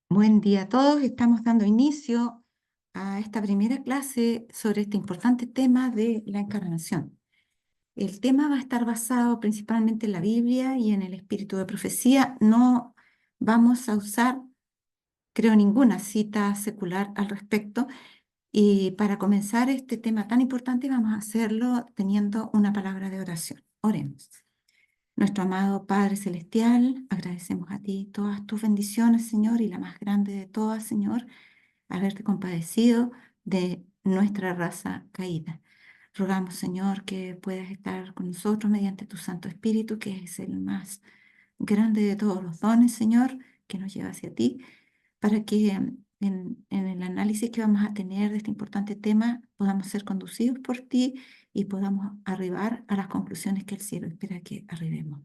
Buen día a todos. Estamos dando inicio a esta primera clase sobre este importante tema de la encarnación. El tema va a estar basado principalmente en la Biblia y en el espíritu de profecía. No vamos a usar, creo, ninguna cita secular al respecto. Y para comenzar este tema tan importante, vamos a hacerlo teniendo una palabra de oración. Oremos. Nuestro amado Padre Celestial, agradecemos a ti todas tus bendiciones, Señor, y la más grande de todas, Señor, haberte compadecido de nuestra raza caída. Rogamos, Señor, que puedas estar con nosotros mediante tu Santo Espíritu, que es el más grande de todos los dones, Señor, que nos lleva hacia ti, para que en el análisis que vamos a tener de este importante tema podamos ser conducidos por ti y podamos arribar a las conclusiones que el cielo espera que arribemos.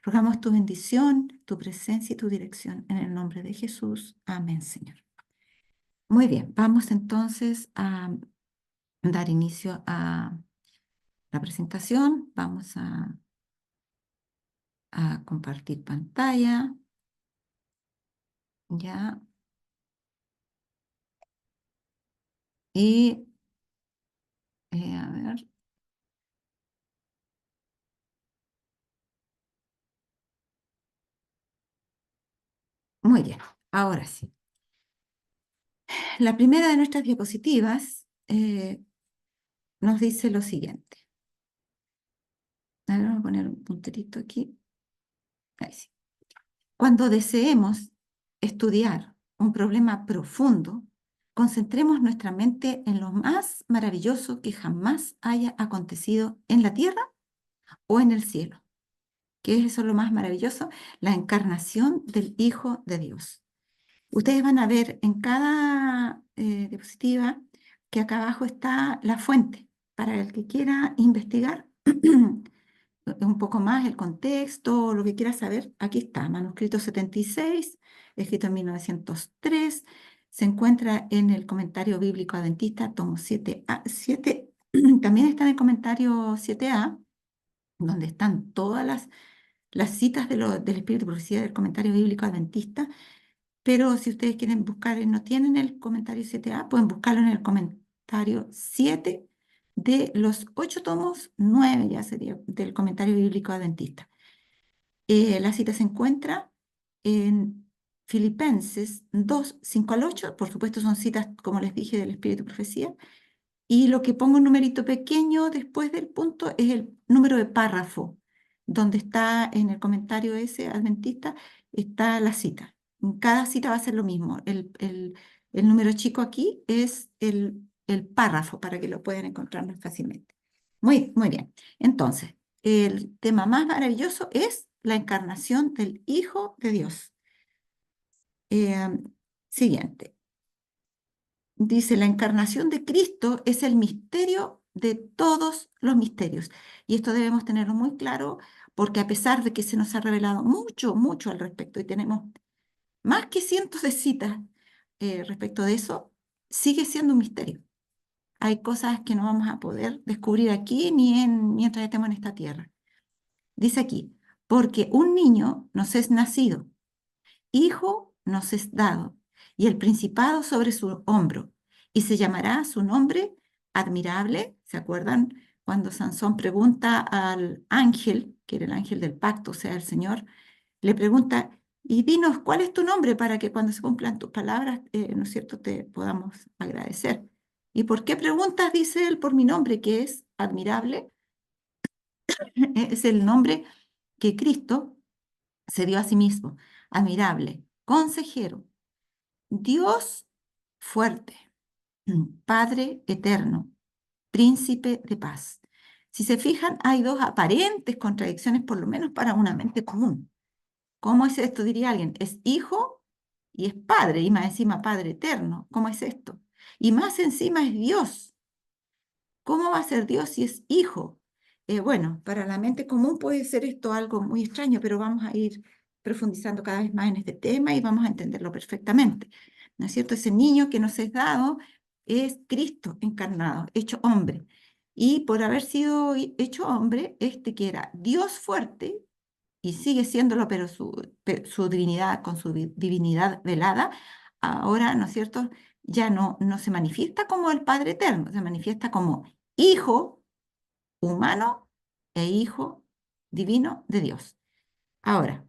Rogamos tu bendición, tu presencia y tu dirección en el nombre de Jesús. Amén, Señor. Muy bien, vamos entonces a dar inicio a la presentación. Vamos a compartir pantalla. Ya. Y a ver, muy bien, ahora sí. La primera de nuestras diapositivas nos dice lo siguiente. A ver, vamos a poner un punterito aquí. Ahí sí. Cuando deseemos estudiar un problema profundo, concentremos nuestra mente en lo más maravilloso que jamás haya acontecido en la tierra o en el cielo. ¿Qué es eso lo más maravilloso? La encarnación del Hijo de Dios. Ustedes van a ver en cada diapositiva que acá abajo está la fuente para el que quiera investigar un poco más el contexto, lo que quiera saber. Aquí está, manuscrito 76, escrito en 1903. Se encuentra en el comentario bíblico adventista, tomo 7A, 7. También está en el comentario 7A, donde están todas las citas del Espíritu de Profecía del comentario bíblico adventista. Pero si ustedes quieren buscar y no tienen el comentario 7A, pueden buscarlo en el comentario 7 de los 8 tomos, 9 ya sería del comentario bíblico adventista. La cita se encuentra en Filipenses 2, 5 al 8. Por supuesto son citas, como les dije, del Espíritu de Profecía. Y lo que pongo un numerito pequeño después del punto es el número de párrafo, donde está en el comentario ese adventista, está la cita. En cada cita va a ser lo mismo. El número chico aquí es el párrafo para que lo puedan encontrar más fácilmente. Muy bien. Entonces, el tema más maravilloso es la encarnación del Hijo de Dios. Eh, Siguiente. Dice, la encarnación de Cristo es el misterio de todos los misterios. Y esto debemos tenerlo muy claro porque a pesar de que se nos ha revelado mucho al respecto y tenemos más que cientos de citas respecto de eso, sigue siendo un misterio. Hay cosas que no vamos a poder descubrir aquí mientras estemos en esta tierra. Dice aquí, porque un niño nos es nacido, hijo nos es dado, y el principado sobre su hombro, y se llamará su nombre admirable. ¿Se acuerdan cuando Sansón pregunta al ángel, que era el ángel del pacto, o sea, el Señor, le pregunta, y dinos, ¿cuál es tu nombre para que cuando se cumplan tus palabras, ¿no es cierto?, te podamos agradecer? ¿Y por qué preguntas, dice él, por mi nombre, que es admirable? Es el nombre que Cristo se dio a sí mismo, admirable, consejero, Dios fuerte, Padre eterno, príncipe de paz. Si se fijan, hay dos aparentes contradicciones, por lo menos para una mente común. ¿Cómo es esto? Diría alguien. Es hijo y es padre, y más encima padre eterno. ¿Cómo es esto? Y más encima es Dios. ¿Cómo va a ser Dios si es hijo? Bueno, para la mente común puede ser esto algo muy extraño, pero vamos a ir profundizando cada vez más en este tema y vamos a entenderlo perfectamente. ¿No es cierto? Ese niño que nos es dado es Cristo encarnado, hecho hombre. Y por haber sido hecho hombre, este que era Dios fuerte, y sigue siéndolo, pero su divinidad, con su divinidad velada, ahora, ¿no es cierto?, ya no se manifiesta como el Padre Eterno, se manifiesta como Hijo humano e Hijo divino de Dios. Ahora,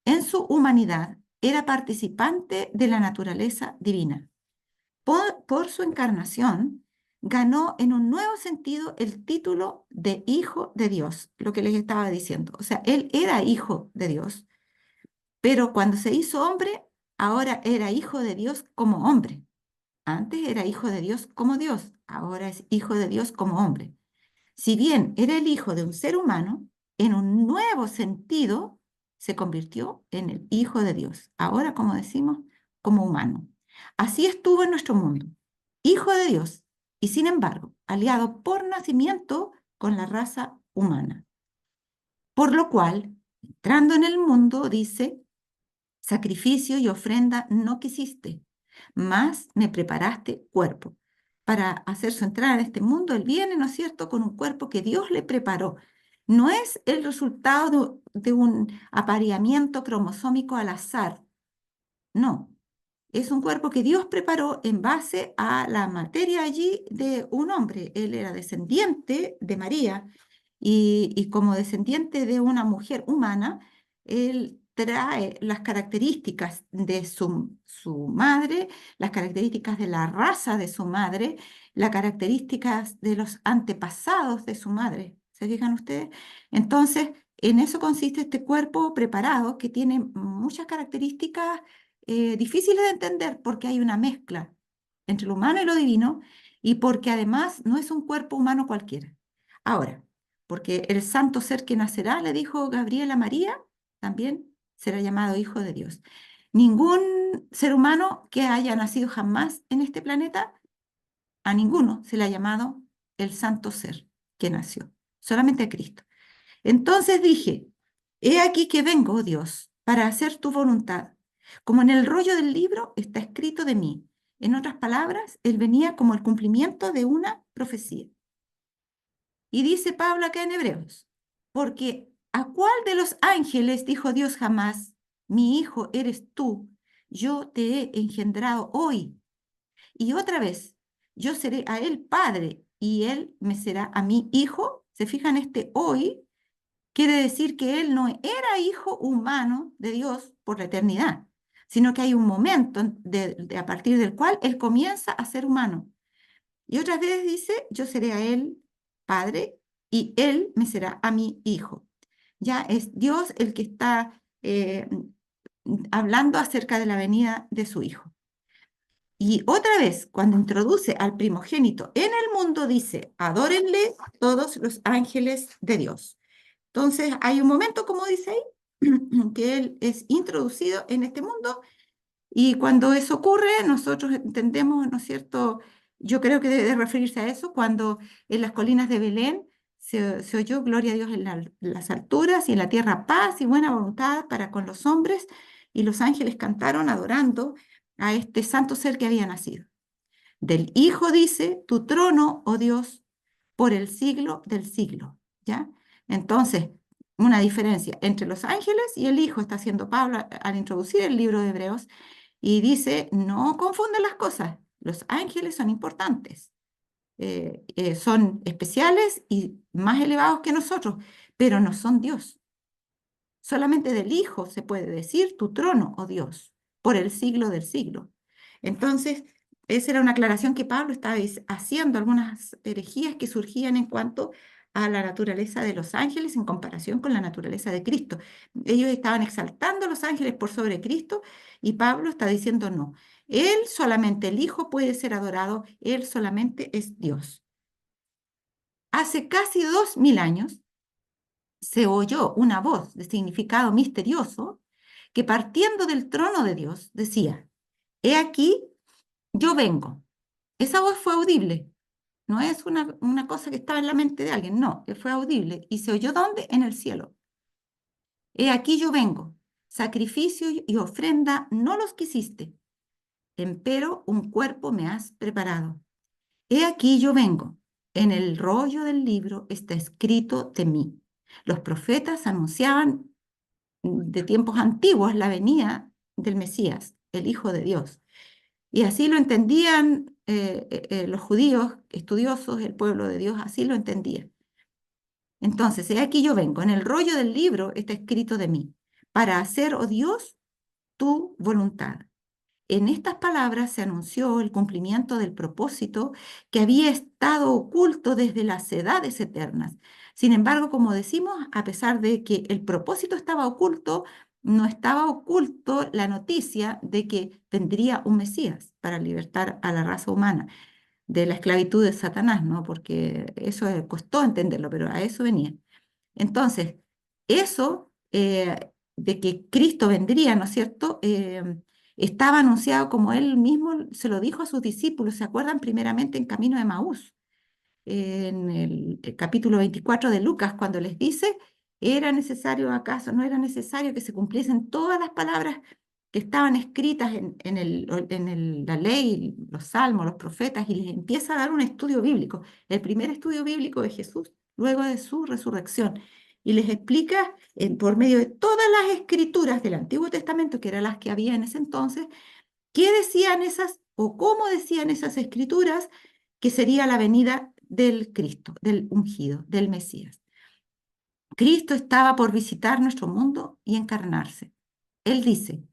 en su humanidad era participante de la naturaleza divina. Por su encarnación, ganó en un nuevo sentido el título de Hijo de Dios, lo que les estaba diciendo. O sea, él era Hijo de Dios, pero cuando se hizo hombre, ahora era Hijo de Dios como hombre. Antes era Hijo de Dios como Dios, ahora es Hijo de Dios como hombre. Si bien era el hijo de un ser humano, en un nuevo sentido se convirtió en el Hijo de Dios. Ahora, como decimos, como humano. Así estuvo en nuestro mundo, Hijo de Dios, y sin embargo, aliado por nacimiento con la raza humana. Por lo cual, entrando en el mundo, dice, sacrificio y ofrenda no quisiste, mas me preparaste cuerpo. Para hacer su entrada en este mundo, Él viene, ¿no es cierto?, con un cuerpo que Dios le preparó. No es el resultado de un apareamiento cromosómico al azar, no. Es un cuerpo que Dios preparó en base a la materia allí de un hombre. Él era descendiente de María y como descendiente de una mujer humana, él trae las características de su madre, las características de la raza de su madre, las características de los antepasados de su madre. ¿Se fijan ustedes? Entonces, en eso consiste este cuerpo preparado que tiene muchas características difíciles de entender porque hay una mezcla entre lo humano y lo divino y porque además no es un cuerpo humano cualquiera. Ahora, porque el santo ser que nacerá, le dijo Gabriel a María, también será llamado Hijo de Dios. Ningún ser humano que haya nacido jamás en este planeta, a ninguno se le ha llamado el santo ser que nació, solamente a Cristo. Entonces dije, he aquí que vengo, oh Dios, para hacer tu voluntad. Como en el rollo del libro está escrito de mí. En otras palabras, él venía como el cumplimiento de una profecía. Y dice Pablo acá en Hebreos, porque ¿a cuál de los ángeles dijo Dios jamás, mi hijo eres tú, yo te he engendrado hoy? Y otra vez, yo seré a él padre y él me será a mí hijo. ¿Se fijan este hoy? Quiere decir que él no era hijo humano de Dios por la eternidad, sino que hay un momento a partir del cual él comienza a ser humano. Y otras veces dice, yo seré a él padre y él me será a mí hijo. Ya es Dios el que está hablando acerca de la venida de su hijo. Y otra vez, cuando introduce al primogénito en el mundo, dice, adórenle todos los ángeles de Dios. Entonces, hay un momento, como dice ahí, que él es introducido en este mundo y cuando eso ocurre, nosotros entendemos, ¿no es cierto? Yo creo que debe referirse a eso, cuando en las colinas de Belén se oyó gloria a Dios en las alturas y en la tierra paz y buena voluntad para con los hombres, y los ángeles cantaron adorando a este santo ser que había nacido. Del Hijo dice, tu trono, oh Dios, por el siglo del siglo, ¿ya? Entonces, una diferencia entre los ángeles y el Hijo está haciendo Pablo al introducir el libro de Hebreos y dice, no confunden las cosas, los ángeles son importantes, son especiales y más elevados que nosotros, pero no son Dios. Solamente del Hijo se puede decir tu trono, oh Dios, por el siglo del siglo. Entonces, esa era una aclaración que Pablo estaba haciendo, algunas herejías que surgían en cuanto a la naturaleza de los ángeles en comparación con la naturaleza de Cristo. Ellos estaban exaltando a los ángeles por sobre Cristo y Pablo está diciendo no. Él solamente, el Hijo puede ser adorado, Él solamente es Dios. Hace casi 2000 años, se oyó una voz de significado misterioso que partiendo del trono de Dios decía, he aquí, yo vengo. Esa voz fue audible, no es una cosa que estaba en la mente de alguien, no, que fue audible. ¿Y se oyó dónde? En el cielo. He aquí yo vengo, sacrificio y ofrenda no los quisiste, empero un cuerpo me has preparado. He aquí yo vengo, en el rollo del libro está escrito de mí. Los profetas anunciaban de tiempos antiguos la venida del Mesías, el Hijo de Dios. Y así lo entendían los judíos estudiosos, el pueblo de Dios, así lo entendía. Entonces, he aquí yo vengo, en el rollo del libro está escrito de mí, para hacer, oh Dios, tu voluntad. En estas palabras se anunció el cumplimiento del propósito que había estado oculto desde las edades eternas. Sin embargo, como decimos, a pesar de que el propósito estaba oculto, no estaba oculto la noticia de que vendría un Mesías para libertar a la raza humana de la esclavitud de Satanás, ¿no? Porque eso costó entenderlo, pero a eso venía. Entonces, eso de que Cristo vendría, ¿no es cierto? Estaba anunciado como él mismo se lo dijo a sus discípulos, ¿se acuerdan? Primeramente en Camino de Maús, en el capítulo 24 de Lucas, cuando les dice, ¿era necesario acaso, no era necesario que se cumpliesen todas las palabras que estaban escritas la ley, los salmos, los profetas, y les empieza a dar un estudio bíblico, el primer estudio bíblico de Jesús, luego de su resurrección, y les explica por medio de todas las escrituras del Antiguo Testamento, que eran las que había en ese entonces, qué decían esas o cómo decían esas escrituras que sería la venida del Cristo, del ungido, del Mesías. Cristo estaba por visitar nuestro mundo y encarnarse. Él dice,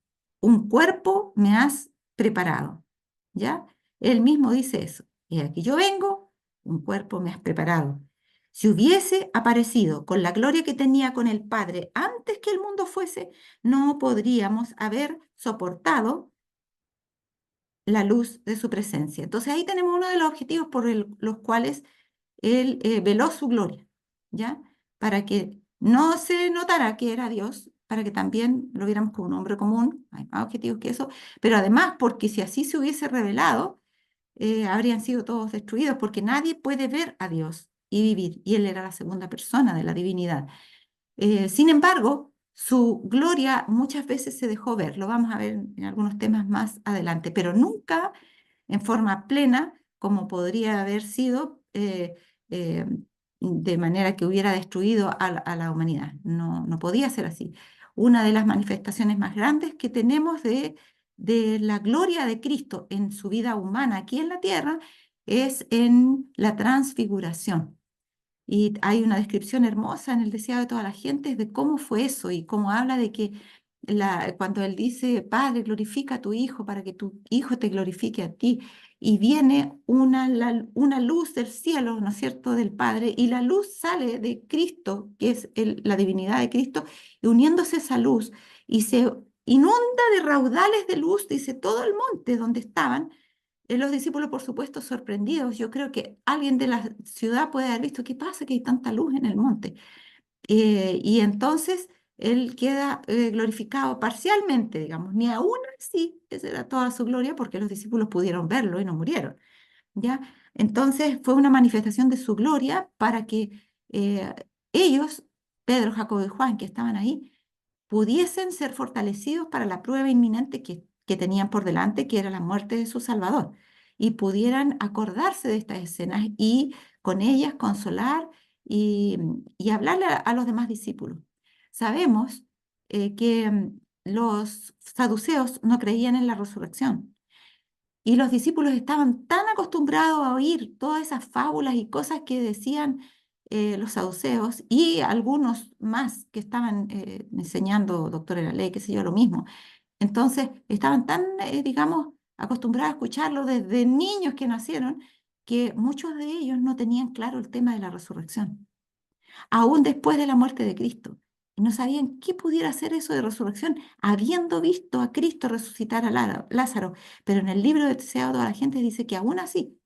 un cuerpo me has preparado, ¿ya? Él mismo dice eso. Y aquí yo vengo, un cuerpo me has preparado. Si hubiese aparecido con la gloria que tenía con el Padre antes que el mundo fuese, no podríamos haber soportado la luz de su presencia. Entonces ahí tenemos uno de los objetivos por los cuales él veló su gloria, ¿ya? Para que no se notara que era Dios, para que también lo viéramos como un hombre común, hay más objetivos que eso, pero además porque si así se hubiese revelado, habrían sido todos destruidos, porque nadie puede ver a Dios y vivir, y él era la segunda persona de la divinidad. Sin embargo, su gloria muchas veces se dejó ver, lo vamos a ver en algunos temas más adelante, pero nunca en forma plena como podría haber sido eh, de manera que hubiera destruido a la humanidad. No, no podía ser así. Una de las manifestaciones más grandes que tenemos de la gloria de Cristo en su vida humana aquí en la tierra es en la transfiguración. Y hay una descripción hermosa en el deseado de toda la gente de cómo fue eso y cómo habla de que cuando él dice, Padre, glorifica a tu Hijo para que tu Hijo te glorifique a ti. Y viene una luz del cielo, ¿no es cierto?, del Padre, y la luz sale de Cristo, que es la divinidad de Cristo, y uniéndose esa luz, y se inunda de raudales de luz, dice, todo el monte donde estaban, los discípulos, por supuesto, sorprendidos. Yo creo que alguien de la ciudad puede haber visto, ¿qué pasa que hay tanta luz en el monte? Y entonces él queda glorificado parcialmente, digamos, ni aún así, esa era toda su gloria, porque los discípulos pudieron verlo y no murieron, ¿ya? Entonces fue una manifestación de su gloria para que eh, ellos, Pedro, Jacobo y Juan, que estaban ahí, pudiesen ser fortalecidos para la prueba inminente que tenían por delante, que era la muerte de su Salvador, y pudieran acordarse de estas escenas y con ellas consolar y hablarle a los demás discípulos. Sabemos que los saduceos no creían en la resurrección. Y los discípulos estaban tan acostumbrados a oír todas esas fábulas y cosas que decían los saduceos y algunos más que estaban enseñando doctor de la ley, qué sé yo, lo mismo. Entonces, estaban tan, digamos, acostumbrados a escucharlo desde niños que nacieron, que muchos de ellos no tenían claro el tema de la resurrección aún después de la muerte de Cristo. Y no sabían qué pudiera ser eso de resurrección, habiendo visto a Cristo resucitar a Lázaro. Pero en el libro de Deseado toda la gente dice que aún así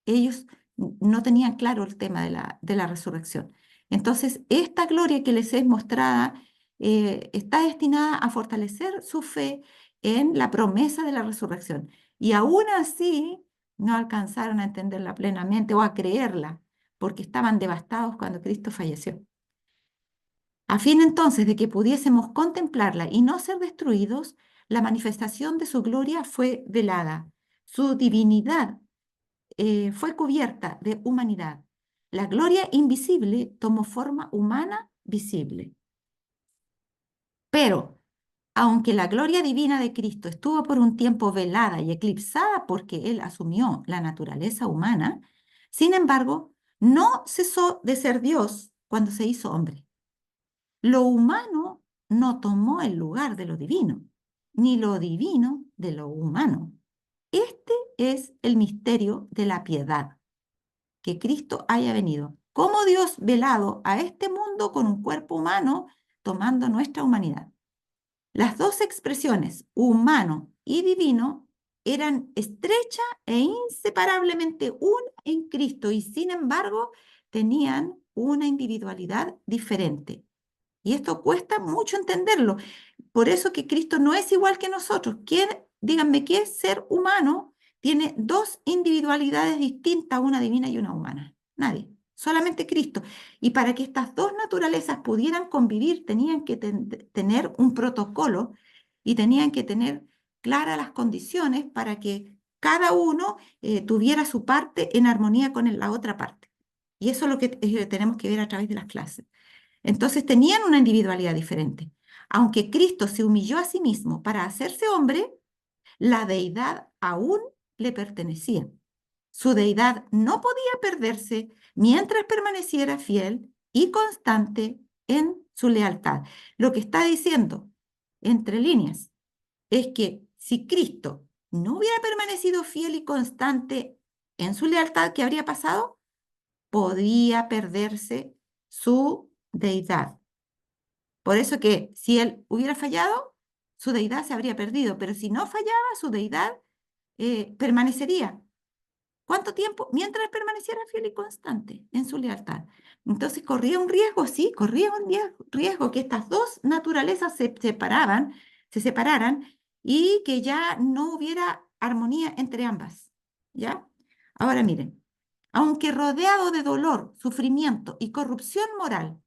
ellos no tenían claro el tema de la resurrección. Entonces, esta gloria que les es mostrada está destinada a fortalecer su fe en la promesa de la resurrección. Y aún así no alcanzaron a entenderla plenamente o a creerla, porque estaban devastados cuando Cristo falleció. A fin entonces de que pudiésemos contemplarla y no ser destruidos, la manifestación de su gloria fue velada. Su divinidad fue cubierta de humanidad. La gloria invisible tomó forma humana visible. Pero Aunque la gloria divina de Cristo estuvo por un tiempo velada y eclipsada porque Él asumió la naturaleza humana, sin embargo, no cesó de ser Dios cuando se hizo hombre. Lo humano no tomó el lugar de lo divino, ni lo divino de lo humano. Este es el misterio de la piedad, que Cristo haya venido como Dios velado a este mundo con un cuerpo humano, tomando nuestra humanidad. Las dos expresiones, humano y divino, eran estrecha e inseparablemente una en Cristo y sin embargo tenían una individualidad diferente. Y esto cuesta mucho entenderlo. Por eso que Cristo no es igual que nosotros. ¿Quién, díganme, qué ser humano tiene dos individualidades distintas, una divina y una humana? Nadie, solamente Cristo. Y para que estas dos naturalezas pudieran convivir, tenían que tener un protocolo y tenían que tener claras las condiciones para que cada uno tuviera su parte en armonía con la otra parte. Y eso es lo que tenemos que ver a través de las clases. Entonces tenían una individualidad diferente. Aunque Cristo se humilló a sí mismo para hacerse hombre, la deidad aún le pertenecía. Su deidad no podía perderse mientras permaneciera fiel y constante en su lealtad. Lo que está diciendo, entre líneas, es que si Cristo no hubiera permanecido fiel y constante en su lealtad, ¿qué habría pasado? Podría perderse su deidad. Por eso que si él hubiera fallado, su deidad se habría perdido, pero si no fallaba, su deidad permanecería. ¿Cuánto tiempo? Mientras permaneciera fiel y constante en su lealtad. Entonces corría un riesgo, sí, corría un riesgo que estas dos naturalezas se separaran y que ya no hubiera armonía entre ambas. ¿Ya? Ahora miren, aunque rodeado de dolor, sufrimiento y corrupción moral,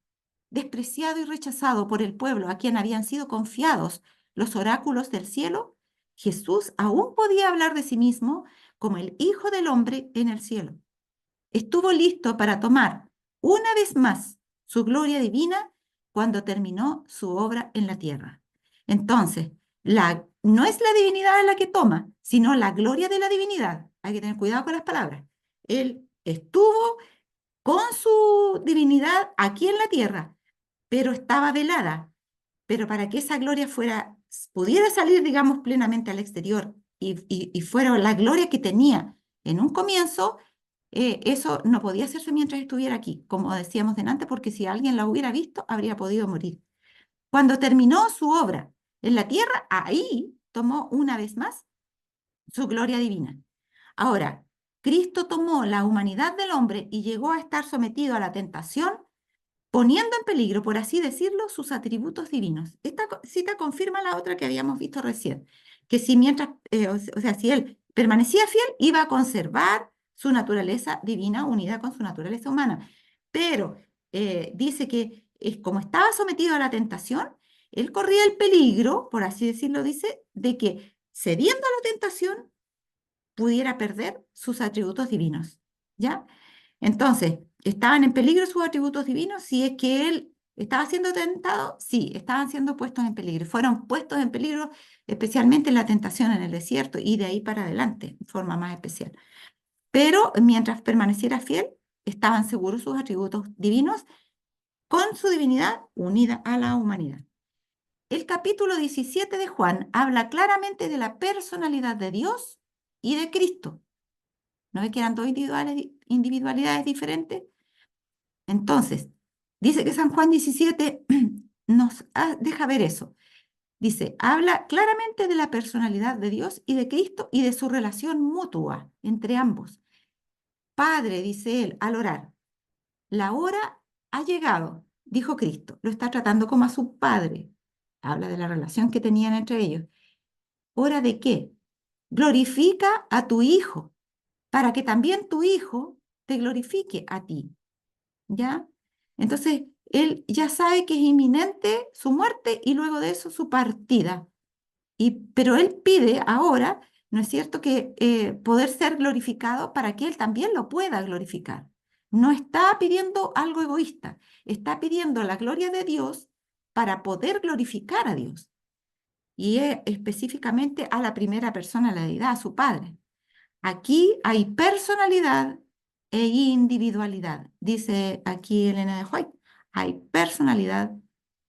despreciado y rechazado por el pueblo a quien habían sido confiados los oráculos del cielo, Jesús aún podía hablar de sí mismo como el Hijo del Hombre en el cielo. Estuvo listo para tomar una vez más su gloria divina cuando terminó su obra en la tierra. Entonces, no es la divinidad la que toma, sino la gloria de la divinidad. Hay que tener cuidado con las palabras. Él estuvo con su divinidad aquí en la tierra, pero estaba velada. Pero para que esa gloria pudiera salir, digamos, plenamente al exterior y fuera la gloria que tenía en un comienzo, eso no podía hacerse mientras estuviera aquí, como decíamos delante, porque si alguien la hubiera visto, habría podido morir. Cuando terminó su obra en la tierra, ahí tomó una vez más su gloria divina. Ahora, Cristo tomó la humanidad del hombre y llegó a estar sometido a la tentación poniendo en peligro, por así decirlo, sus atributos divinos. Esta cita confirma la otra que habíamos visto recién, que si mientras, o sea, si él permanecía fiel, iba a conservar su naturaleza divina unida con su naturaleza humana. Pero dice que como estaba sometido a la tentación, él corría el peligro, por así decirlo, dice, de que cediendo a la tentación pudiera perder sus atributos divinos. ¿Ya? Entonces, ¿estaban en peligro sus atributos divinos? Si es que él estaba siendo tentado, sí, estaban siendo puestos en peligro. Fueron puestos en peligro especialmente en la tentación en el desierto y de ahí para adelante, de forma más especial. Pero mientras permaneciera fiel, estaban seguros sus atributos divinos con su divinidad unida a la humanidad. El capítulo 17 de Juan habla claramente de la personalidad de Dios y de Cristo. ¿No ve que eran dos individualidades diferentes? Entonces, dice que San Juan 17 nos deja ver eso. Dice, habla claramente de la personalidad de Dios y de Cristo y de su relación mutua entre ambos. Padre, dice él al orar, la hora ha llegado, dijo Cristo. Lo está tratando como a su padre. Habla de la relación que tenían entre ellos. ¿Hora de qué? Glorifica a tu Hijo, para que también tu Hijo te glorifique a ti. ¿Ya? Entonces, él ya sabe que es inminente su muerte y luego de eso su partida. Pero él pide ahora, ¿no es cierto?, que poder ser glorificado para que él también lo pueda glorificar. No está pidiendo algo egoísta, está pidiendo la gloria de Dios para poder glorificar a Dios. y es específicamente a la primera persona de la deidad, a su Padre. Aquí hay personalidad e individualidad, dice aquí Elena de White. Hay personalidad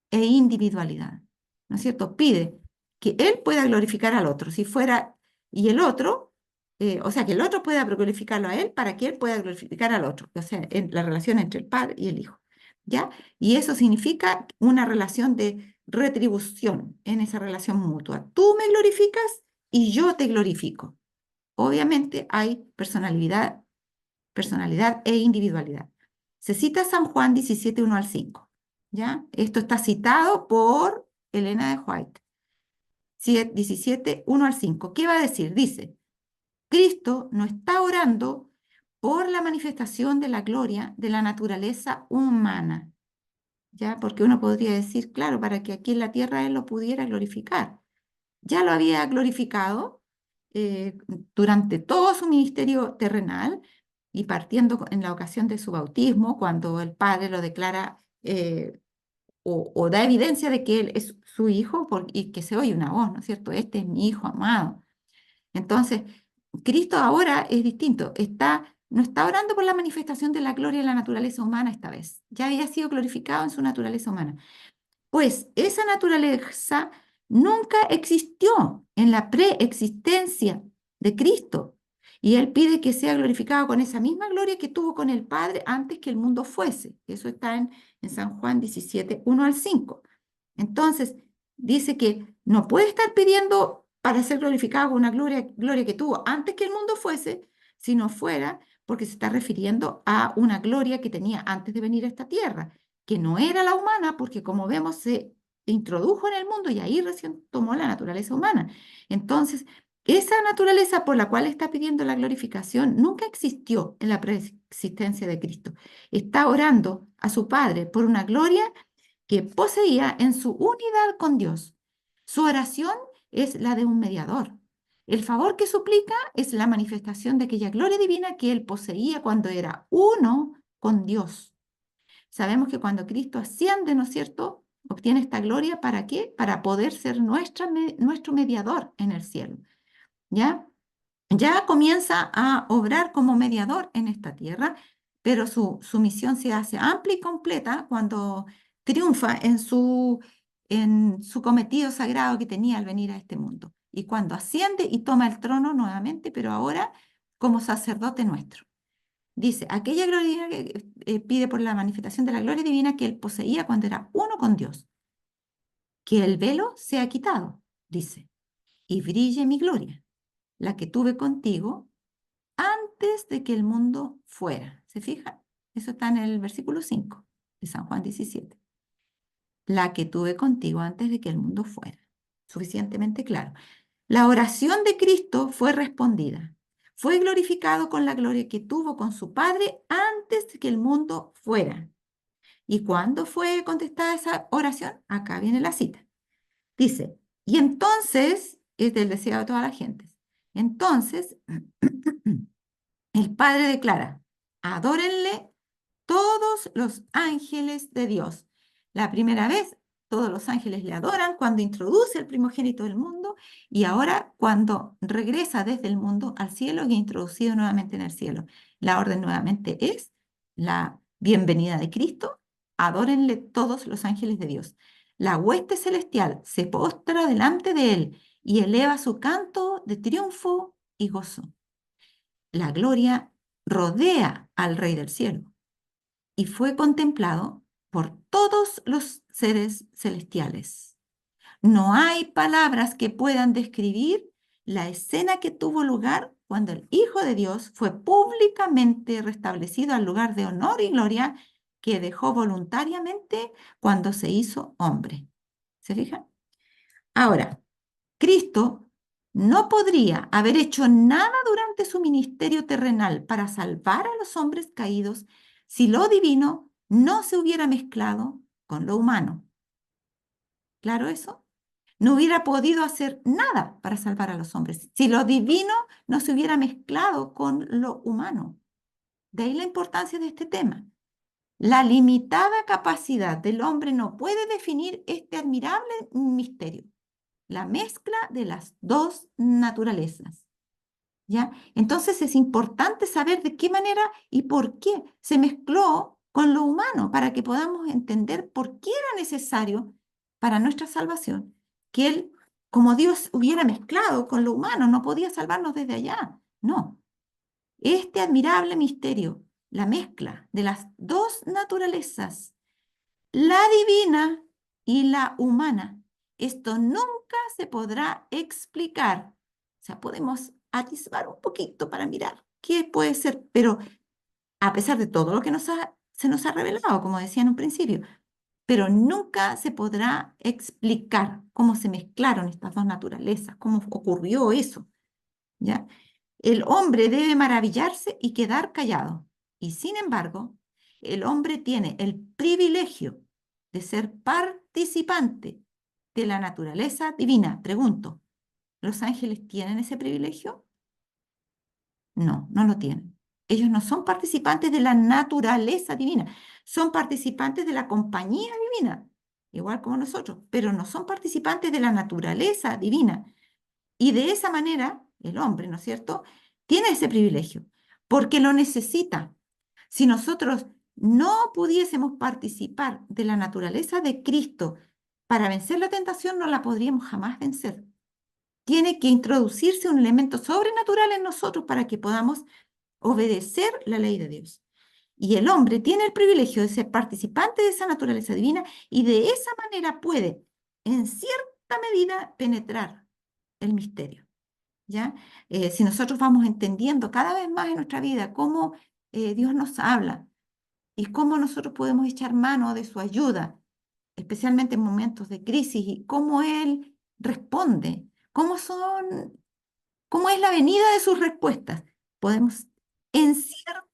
e individualidad, ¿no es cierto? Pide que él pueda glorificar al otro, si fuera, y el otro, o sea, que el otro pueda glorificarlo a él para que él pueda glorificar al otro, o sea, en la relación entre el padre y el hijo, ¿ya? Y eso significa una relación de retribución en esa relación mutua. Tú me glorificas y yo te glorifico. Obviamente hay personalidad e individualidad. Se cita San Juan 17, 1 al 5. ¿Ya? Esto está citado por Elena de White. 17, 1 al 5. ¿Qué va a decir? Dice, Cristo no está orando por la manifestación de la gloria de la naturaleza humana. ¿Ya? Porque uno podría decir, claro, para que aquí en la tierra Él lo pudiera glorificar. Ya lo había glorificado eh, durante todo su ministerio terrenal y partiendo en la ocasión de su bautismo, cuando el Padre lo declara o da evidencia de que Él es su hijo y que se oye una voz, ¿no es cierto? Este es mi hijo amado. Entonces, Cristo ahora es distinto, no está orando por la manifestación de la gloria de la naturaleza humana esta vez, ya había sido glorificado en su naturaleza humana. Pues esa naturaleza nunca existió en la preexistencia de Cristo. Y Él pide que sea glorificado con esa misma gloria que tuvo con el Padre antes que el mundo fuese. Eso está en San Juan 17, 1 al 5. Entonces, dice que no puede estar pidiendo para ser glorificado con una gloria que tuvo antes que el mundo fuese, si no fuera porque se está refiriendo a una gloria que tenía antes de venir a esta tierra, que no era la humana, porque como vemos se introdujo en el mundo y ahí recién tomó la naturaleza humana. Entonces, esa naturaleza por la cual está pidiendo la glorificación nunca existió en la preexistencia de Cristo. Está orando a su Padre por una gloria que poseía en su unidad con Dios. Su oración es la de un mediador. El favor que suplica es la manifestación de aquella gloria divina que él poseía cuando era uno con Dios. Sabemos que cuando Cristo asciende, ¿no es cierto?, obtiene esta gloria, ¿para qué? Para poder ser nuestro mediador en el cielo, ¿ya? Ya comienza a obrar como mediador en esta tierra, pero su misión se hace amplia y completa cuando triunfa en su cometido sagrado que tenía al venir a este mundo. Y cuando asciende y toma el trono nuevamente, pero ahora como sacerdote nuestro. Dice, aquella gloria que pide por la manifestación de la gloria divina que él poseía cuando era uno con Dios. Que el velo sea quitado, dice, y brille mi gloria, la que tuve contigo antes de que el mundo fuera. ¿Se fija? Eso está en el versículo 5 de San Juan 17. La que tuve contigo antes de que el mundo fuera. Suficientemente claro. La oración de Cristo fue respondida. Fue glorificado con la gloria que tuvo con su Padre antes de que el mundo fuera. ¿Y cuándo fue contestada esa oración? Acá viene la cita. Dice, y entonces, es del deseo de todas las gentes. Entonces, el Padre declara, adórenle todos los ángeles de Dios. La primera vez, todos los ángeles le adoran cuando introduce el primogénito del mundo y ahora cuando regresa desde el mundo al cielo y es introducido nuevamente en el cielo. La orden nuevamente es la bienvenida de Cristo. Adórenle todos los ángeles de Dios. La hueste celestial se postra delante de él y eleva su canto de triunfo y gozo. La gloria rodea al Rey del cielo y fue contemplado por todos los seres celestiales. No hay palabras que puedan describir la escena que tuvo lugar cuando el Hijo de Dios fue públicamente restablecido al lugar de honor y gloria que dejó voluntariamente cuando se hizo hombre. ¿Se fijan? Ahora, Cristo no podría haber hecho nada durante su ministerio terrenal para salvar a los hombres caídos si lo divino no se hubiera mezclado con lo humano. ¿Claro eso? No hubiera podido hacer nada para salvar a los hombres si lo divino no se hubiera mezclado con lo humano. De ahí la importancia de este tema. La limitada capacidad del hombre no puede definir este admirable misterio. la mezcla de las dos naturalezas. ¿Ya? Entonces es importante saber de qué manera y por qué se mezcló con lo humano para que podamos entender por qué era necesario para nuestra salvación que Él, como Dios hubiera mezclado con lo humano, no podía salvarnos desde allá. No. Este admirable misterio, la mezcla de las dos naturalezas, la divina y la humana, esto nunca se podrá explicar. O sea, podemos atisbar un poquito para mirar qué puede ser, pero a pesar de todo lo que se nos ha revelado, como decía en un principio, pero nunca se podrá explicar cómo se mezclaron estas dos naturalezas, cómo ocurrió eso, ¿ya? El hombre debe maravillarse y quedar callado. Y sin embargo, el hombre tiene el privilegio de ser participante de la naturaleza divina. Pregunto, ¿los ángeles tienen ese privilegio? No, no lo tienen. Ellos no son participantes de la naturaleza divina, son participantes de la compañía divina, igual como nosotros, pero no son participantes de la naturaleza divina. Y de esa manera, el hombre, ¿no es cierto?, tiene ese privilegio, porque lo necesita. Si nosotros no pudiésemos participar de la naturaleza de Cristo para vencer la tentación, no la podríamos jamás vencer. Tiene que introducirse un elemento sobrenatural en nosotros para que podamos obedecer la ley de Dios. Y el hombre tiene el privilegio de ser participante de esa naturaleza divina y de esa manera puede, en cierta medida, penetrar el misterio. ¿Ya? Si nosotros vamos entendiendo cada vez más en nuestra vida cómo Dios nos habla y cómo nosotros podemos echar mano de su ayuda, especialmente en momentos de crisis, y cómo Él responde, cómo es la venida de sus respuestas, podemos en cierta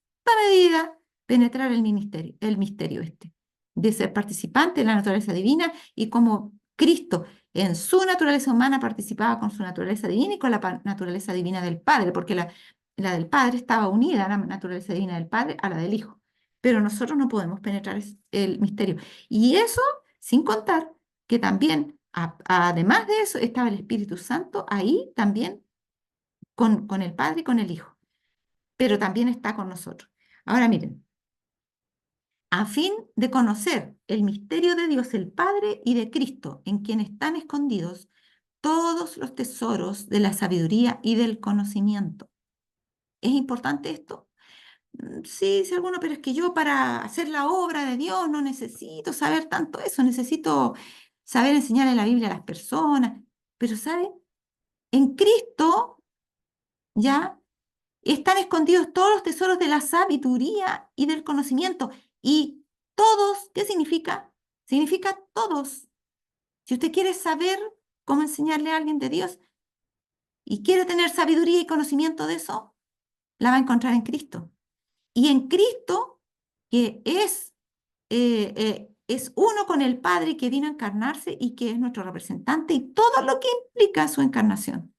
medida penetrar el misterio este, de ser participante de la naturaleza divina y cómo Cristo en su naturaleza humana participaba con su naturaleza divina y con la naturaleza divina del Padre, porque la del Padre estaba unida a la naturaleza divina del Padre, a la del Hijo. Pero nosotros no podemos penetrar el misterio. Y eso sin contar que también, además de eso, estaba el Espíritu Santo ahí también con el Padre y con el Hijo, pero también está con nosotros. Ahora miren, a fin de conocer el misterio de Dios el Padre y de Cristo, en quien están escondidos todos los tesoros de la sabiduría y del conocimiento. ¿Es importante esto? Sí, dice alguno, pero es que yo para hacer la obra de Dios no necesito saber tanto eso, necesito saber enseñarle la Biblia a las personas. Pero, ¿sabe? En Cristo ya están escondidos todos los tesoros de la sabiduría y del conocimiento. Y todos, ¿qué significa? Significa todos. Si usted quiere saber cómo enseñarle a alguien de Dios y quiere tener sabiduría y conocimiento de eso, la va a encontrar en Cristo. Y en Cristo, que es uno con el Padre que vino a encarnarse y que es nuestro representante y todo lo que implica su encarnación.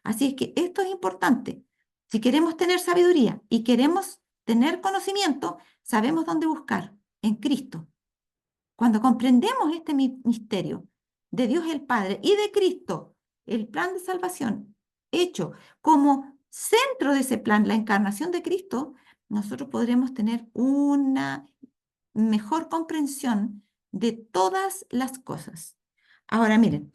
Así es que esto es importante. Si queremos tener sabiduría y queremos tener conocimiento, sabemos dónde buscar, en Cristo. Cuando comprendemos este misterio de Dios el Padre y de Cristo, el plan de salvación hecho como centro de ese plan, la encarnación de Cristo, nosotros podremos tener una mejor comprensión de todas las cosas. Ahora miren,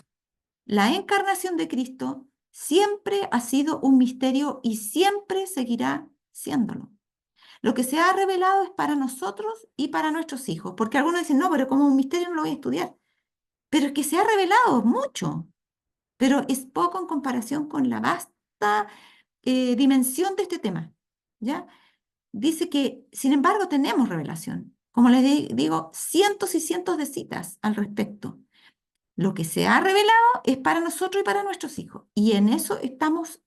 la encarnación de Cristo siempre ha sido un misterio y siempre seguirá siéndolo. Lo que se ha revelado es para nosotros y para nuestros hijos, porque algunos dicen, no, pero como un misterio no lo voy a estudiar. Pero es que se ha revelado mucho, pero es poco en comparación con la vasta dimensión de este tema. ¿Ya? Dice que, sin embargo, tenemos revelación. Como les digo, cientos y cientos de citas al respecto. Lo que se ha revelado es para nosotros y para nuestros hijos. Y de eso estamos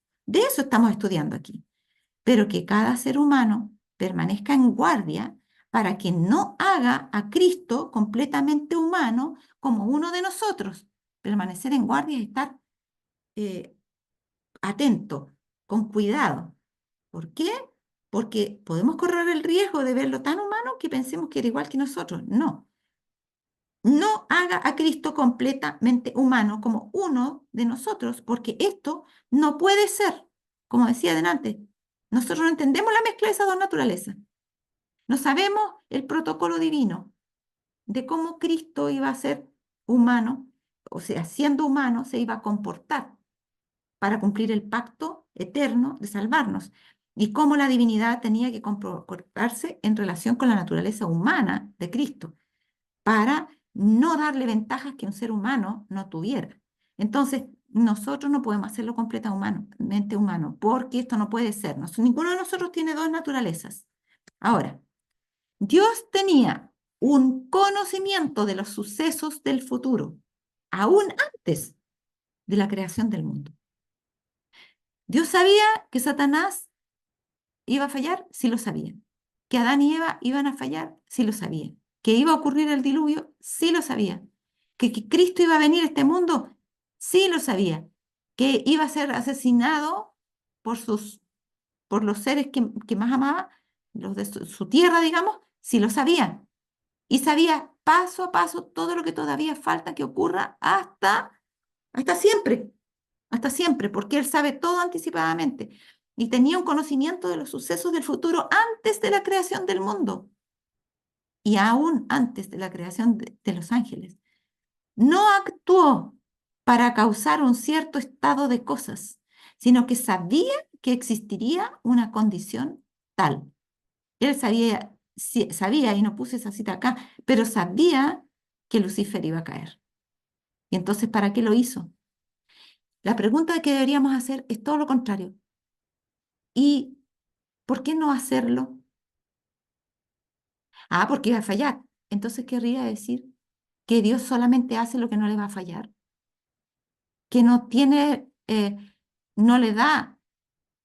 estudiando aquí. Pero que cada ser humano permanezca en guardia para que no haga a Cristo completamente humano como uno de nosotros. Permanecer en guardia es estar eh, atento, con cuidado. ¿Por qué? Porque podemos correr el riesgo de verlo tan humano que pensemos que era igual que nosotros. No. no haga a Cristo completamente humano como uno de nosotros, porque esto no puede ser, como decía delante, nosotros no entendemos la mezcla de esas dos naturalezas, no sabemos el protocolo divino de cómo Cristo iba a ser humano, o sea, siendo humano, se iba a comportar para cumplir el pacto eterno de salvarnos, y cómo la divinidad tenía que comportarse en relación con la naturaleza humana de Cristo para no darle ventajas que un ser humano no tuviera. Entonces, nosotros no podemos hacerlo completamente humano, porque esto no puede ser. Ninguno de nosotros tiene dos naturalezas. Ahora, Dios tenía un conocimiento de los sucesos del futuro, aún antes de la creación del mundo. Dios sabía que Satanás iba a fallar, sí lo sabía. Que Adán y Eva iban a fallar, sí lo sabía. Que iba a ocurrir el diluvio, sí lo sabía. Que Cristo iba a venir a este mundo, sí lo sabía. Que iba a ser asesinado por, por los seres que más amaba, los de su tierra, digamos, sí lo sabía. Y sabía paso a paso todo lo que todavía falta que ocurra hasta siempre, hasta siempre, porque Él sabe todo anticipadamente y tenía un conocimiento de los sucesos del futuro antes de la creación del mundo y aún antes de la creación de los ángeles. No actuó para causar un cierto estado de cosas, sino que sabía que existiría una condición tal. Él sabía, sabía, y no puse esa cita acá, pero sabía que Lucifer iba a caer. Y entonces, ¿para qué lo hizo? La pregunta que deberíamos hacer es todo lo contrario. ¿Y por qué no hacerlo? Ah, porque iba a fallar. Entonces querría decir que Dios solamente hace lo que no le va a fallar, que no tiene, no le da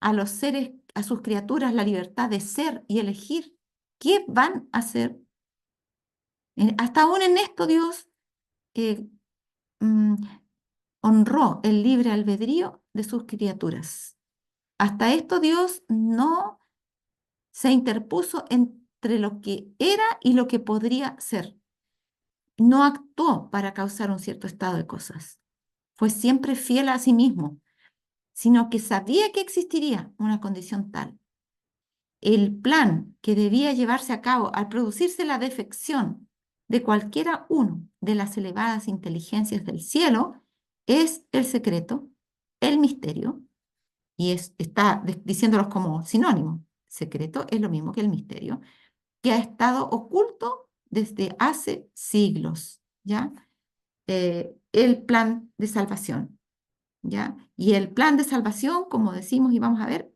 a los seres, a sus criaturas, la libertad de ser y elegir qué van a hacer. Hasta aún en esto Dios eh, mm, honró el libre albedrío de sus criaturas. Hasta esto Dios no se interpuso entre lo que era y lo que podría ser. No actuó para causar un cierto estado de cosas. Fue siempre fiel a sí mismo, sino que sabía que existiría una condición tal. El plan que debía llevarse a cabo al producirse la defección de cualquiera uno de las elevadas inteligencias del cielo es el secreto, el misterio, y está diciéndolos como sinónimo. Secreto es lo mismo que el misterio, que ha estado oculto desde hace siglos, ¿ya? El plan de salvación, ¿ya? Y el plan de salvación, como decimos y vamos a ver,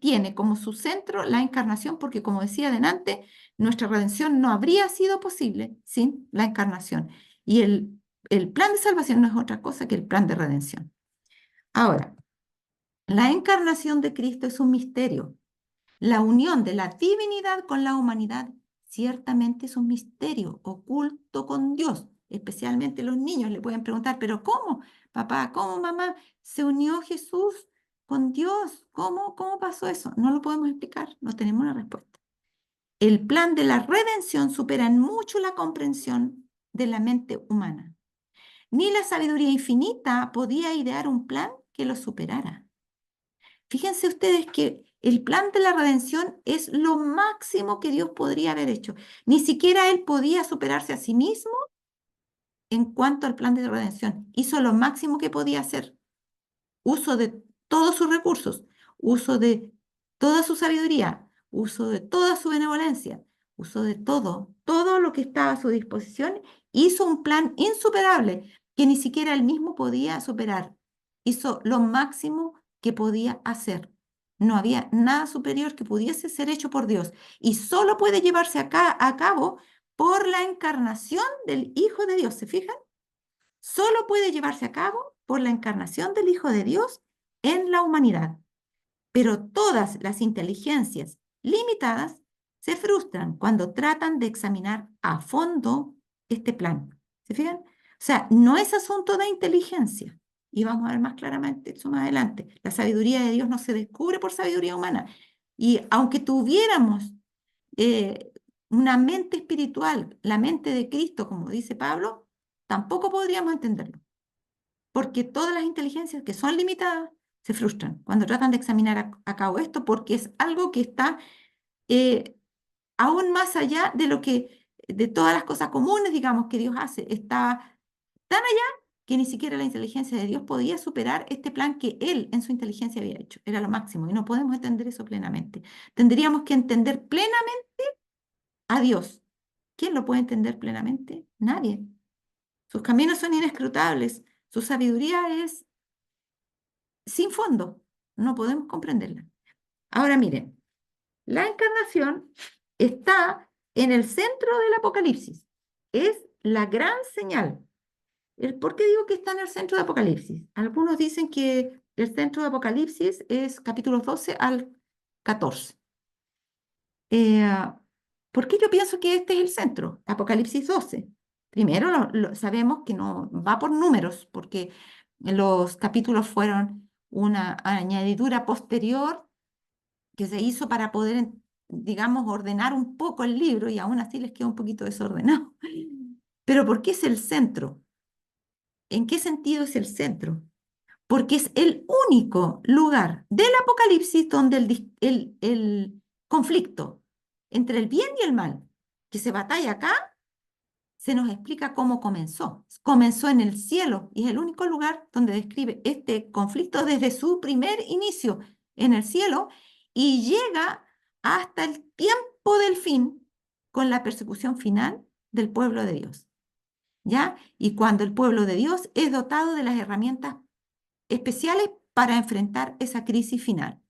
tiene como su centro la encarnación, porque como decía adelante, nuestra redención no habría sido posible sin la encarnación. Y el plan de salvación no es otra cosa que el plan de redención. Ahora, la encarnación de Cristo es un misterio. La unión de la divinidad con la humanidad ciertamente es un misterio oculto con Dios. Especialmente los niños le pueden preguntar, pero ¿cómo, papá, cómo, mamá, se unió Jesús con Dios? ¿Cómo pasó eso? No lo podemos explicar, no tenemos una respuesta. El plan de la redención supera en mucho la comprensión de la mente humana. Ni la sabiduría infinita podía idear un plan que lo superara. Fíjense ustedes que el plan de la redención es lo máximo que Dios podría haber hecho. Ni siquiera Él podía superarse a sí mismo en cuanto al plan de redención. Hizo lo máximo que podía hacer. Uso de todos sus recursos, uso de toda su sabiduría, uso de toda su benevolencia, uso de todo lo que estaba a su disposición. Hizo un plan insuperable que ni siquiera Él mismo podía superar. Hizo lo máximo que podía hacer. No había nada superior que pudiese ser hecho por Dios y solo puede llevarse a cabo por la encarnación del Hijo de Dios. ¿Se fijan? Solo puede llevarse a cabo por la encarnación del Hijo de Dios en la humanidad. Pero todas las inteligencias limitadas se frustran cuando tratan de examinar a fondo este plan. ¿Se fijan? O sea, no es asunto de inteligencia. Y vamos a ver más claramente eso más adelante. La sabiduría de Dios no se descubre por sabiduría humana. Y aunque tuviéramos una mente espiritual, la mente de Cristo, como dice Pablo, tampoco podríamos entenderlo, porque todas las inteligencias que son limitadas se frustran cuando tratan de examinar a cabo esto, porque es algo que está eh, aún más allá de lo que, de todas las cosas comunes, digamos, que Dios hace. Está tan allá que ni siquiera la inteligencia de Dios podía superar este plan que Él en su inteligencia había hecho. Era lo máximo y no podemos entender eso plenamente. Tendríamos que entender plenamente a Dios. ¿Quién lo puede entender plenamente? Nadie. Sus caminos son inescrutables. Su sabiduría es sin fondo. No podemos comprenderla. Ahora miren, la encarnación está en el centro del Apocalipsis. Es la gran señal. ¿Por qué digo que está en el centro de Apocalipsis? Algunos dicen que el centro de Apocalipsis es capítulos 12 al 14. Eh, ¿Por qué yo pienso que este es el centro? Apocalipsis 12. Primero, sabemos que no va por números, porque los capítulos fueron una añadidura posterior que se hizo para poder, digamos, ordenar un poco el libro y aún así les queda un poquito desordenado. Pero ¿por qué es el centro? ¿En qué sentido es el centro? Porque es el único lugar del Apocalipsis donde el conflicto entre el bien y el mal que se batalla acá, se nos explica cómo comenzó. Comenzó en el cielo y es el único lugar donde describe este conflicto desde su primer inicio en el cielo y llega hasta el tiempo del fin con la persecución final del pueblo de Dios. ¿Ya? Y cuando el pueblo de Dios es dotado de las herramientas especiales para enfrentar esa crisis final.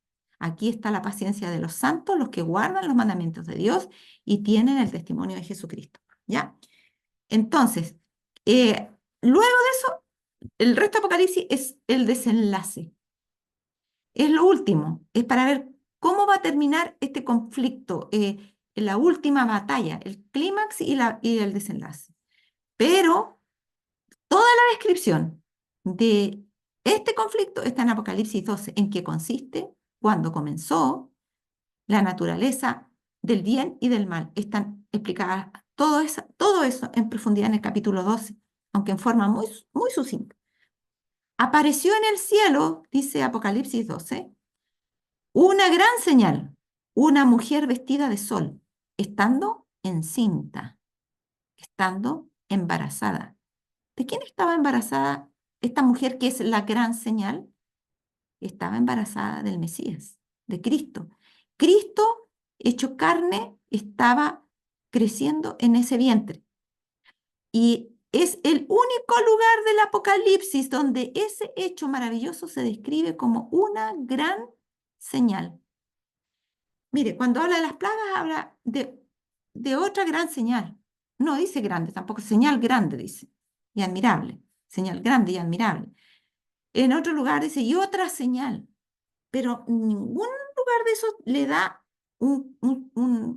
Aquí está la paciencia de los santos, los que guardan los mandamientos de Dios y tienen el testimonio de Jesucristo. ¿Ya? Entonces, luego de eso, el resto de Apocalipsis es el desenlace. Es lo último, es para ver cómo va a terminar este conflicto, la última batalla, el clímax y el desenlace. Pero toda la descripción de este conflicto está en Apocalipsis 12, en qué consiste, cuándo comenzó, la naturaleza del bien y del mal. Están explicadas todo eso en profundidad en el capítulo 12, aunque en forma muy, muy sucinta. Apareció en el cielo, dice Apocalipsis 12, una gran señal, una mujer vestida de sol, estando encinta, estando embarazada. ¿De quién estaba embarazada esta mujer que es la gran señal? Estaba embarazada del Mesías, de Cristo. Cristo, hecho carne, estaba creciendo en ese vientre. Y es el único lugar del Apocalipsis donde ese hecho maravilloso se describe como una gran señal. Mire, cuando habla de las plagas, habla de otra gran señal. No dice grande, tampoco señal grande, dice, y admirable. Señal grande y admirable. En otro lugar dice, y otra señal. Pero ningún lugar de eso le da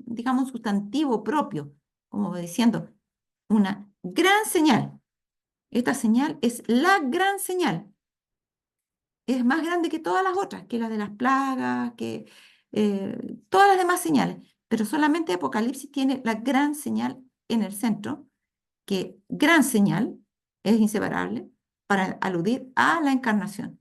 digamos, un sustantivo propio, como diciendo, una gran señal. Esta señal es la gran señal. Es más grande que todas las otras, que la de las plagas, que todas las demás señales. Pero solamente Apocalipsis tiene la gran señal en el centro, que gran señal es inseparable para aludir a la encarnación.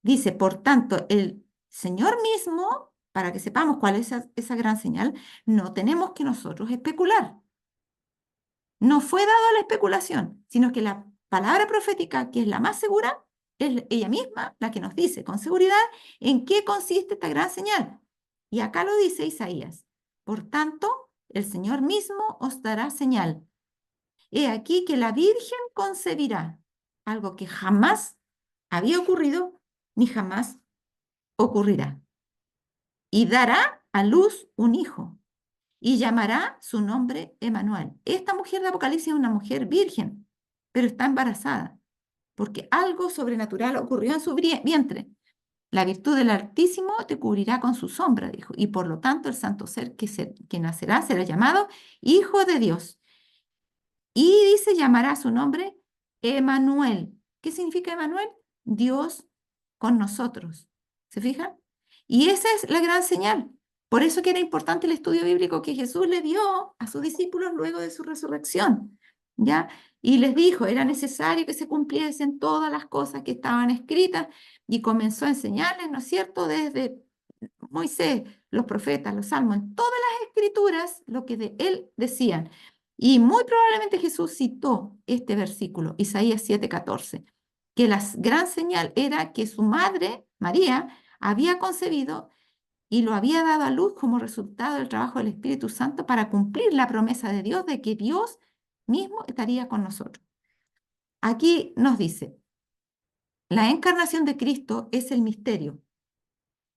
Dice, por tanto, el Señor mismo, para que sepamos cuál es esa gran señal, no tenemos que nosotros especular. No fue dado a la especulación, sino que la palabra profética, que es la más segura, es ella misma la que nos dice con seguridad en qué consiste esta gran señal. Y acá lo dice Isaías. Por tanto, el Señor mismo os dará señal. He aquí que la Virgen concebirá, algo que jamás había ocurrido ni jamás ocurrirá. Y dará a luz un hijo y llamará su nombre Emanuel. Esta mujer de Apocalipsis es una mujer virgen, pero está embarazada, porque algo sobrenatural ocurrió en su vientre. La virtud del Altísimo te cubrirá con su sombra, dijo, y por lo tanto el santo ser que nacerá será llamado Hijo de Dios. Y dice, llamará su nombre Emanuel. ¿Qué significa Emanuel? Dios con nosotros. ¿Se fijan? Y esa es la gran señal. Por eso que era importante el estudio bíblico que Jesús le dio a sus discípulos luego de su resurrección, ¿ya? Y les dijo, era necesario que se cumpliesen todas las cosas que estaban escritas y comenzó a enseñarles, ¿no es cierto?, desde Moisés, los profetas, los salmos, en todas las escrituras, lo que de él decían. Y muy probablemente Jesús citó este versículo, Isaías 7:14, que la gran señal era que su madre, María, había concebido y lo había dado a luz como resultado del trabajo del Espíritu Santo para cumplir la promesa de Dios de que Dios mismo estaría con nosotros. Aquí nos dice, la encarnación de Cristo es el misterio.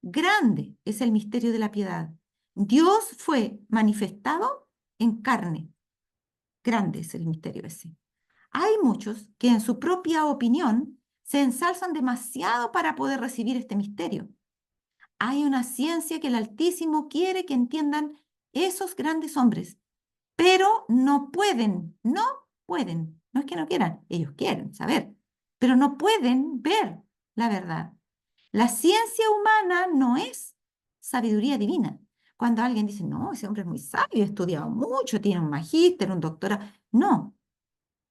Grande es el misterio de la piedad. Dios fue manifestado en carne. Grande es el misterio ese. Hay muchos que en su propia opinión se ensalzan demasiado para poder recibir este misterio. Hay una ciencia que el Altísimo quiere que entiendan esos grandes hombres, pero no pueden, no es que no quieran, ellos quieren saber, pero no pueden ver la verdad. La ciencia humana no es sabiduría divina. Cuando alguien dice, no, ese hombre es muy sabio, ha estudiado mucho, tiene un magíster, un doctorado. No,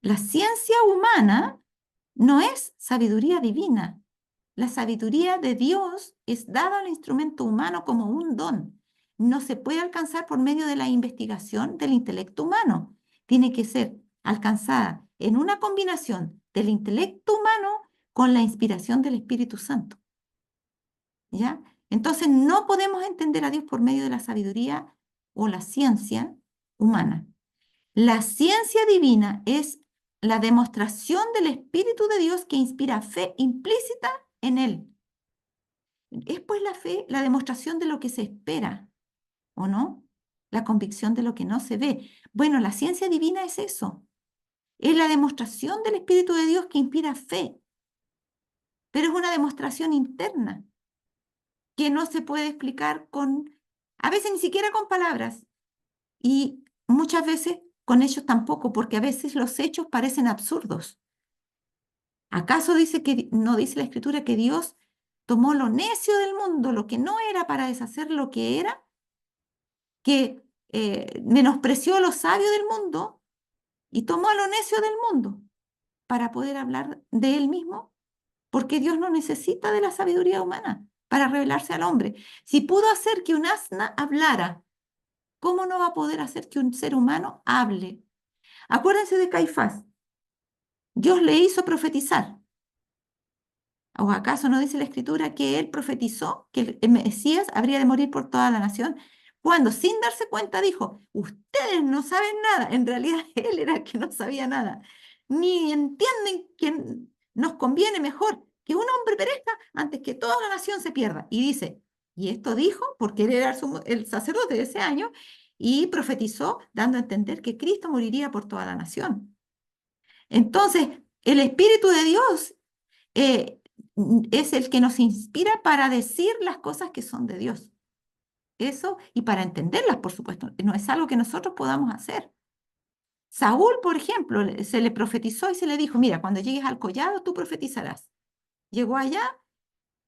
la ciencia humana no es sabiduría divina. La sabiduría de Dios es dada al instrumento humano como un don. No se puede alcanzar por medio de la investigación del intelecto humano. Tiene que ser alcanzada en una combinación del intelecto humano con la inspiración del Espíritu Santo. ¿Ya? Entonces no podemos entender a Dios por medio de la sabiduría o la ciencia humana. La ciencia divina es la demostración del Espíritu de Dios que inspira fe implícita en Él. Es pues la fe la demostración de lo que se espera, ¿o no? La convicción de lo que no se ve. Bueno, la ciencia divina es eso. Es la demostración del Espíritu de Dios que inspira fe, pero es una demostración interna que no se puede explicar a veces ni siquiera con palabras y muchas veces con hechos tampoco, porque a veces los hechos parecen absurdos. ¿Acaso no dice la Escritura que Dios tomó lo necio del mundo, lo que no era, para deshacer lo que era? Que menospreció a lo sabio del mundo y tomó a lo necio del mundo para poder hablar de él mismo, porque Dios no necesita de la sabiduría humana para revelarse al hombre. Si pudo hacer que un asna hablara, ¿cómo no va a poder hacer que un ser humano hable? Acuérdense de Caifás. Dios le hizo profetizar. ¿O acaso no dice la Escritura que él profetizó que el Mesías habría de morir por toda la nación? Cuando sin darse cuenta dijo, ustedes no saben nada. En realidad él era el que no sabía nada. Ni entienden que nos conviene mejor que un hombre perezca antes que toda la nación se pierda. Y dice, y esto dijo porque él era el sacerdote de ese año y profetizó dando a entender que Cristo moriría por toda la nación. Entonces, el Espíritu de Dios eh, es el que nos inspira para decir las cosas que son de Dios. Eso, y para entenderlas, por supuesto, no es algo que nosotros podamos hacer. Saúl, por ejemplo, se le profetizó y se le dijo, mira, cuando llegues al collado, tú profetizarás. Llegó allá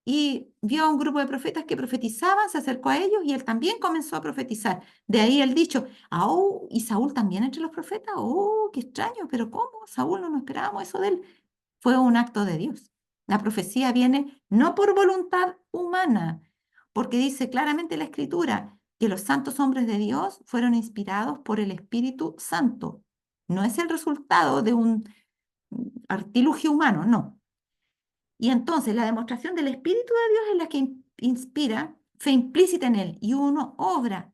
y vio a un grupo de profetas que profetizaban, se acercó a ellos y él también comenzó a profetizar. De ahí el dicho, oh, ¿y Saúl también entre los profetas? Oh, qué extraño, pero ¿cómo? Saúl no esperábamos eso de él. Fue un acto de Dios. La profecía viene no por voluntad humana, porque dice claramente la Escritura que los santos hombres de Dios fueron inspirados por el Espíritu Santo. No es el resultado de un artilugio humano, no. Y entonces la demostración del Espíritu de Dios es la que inspira fe implícita en él y uno obra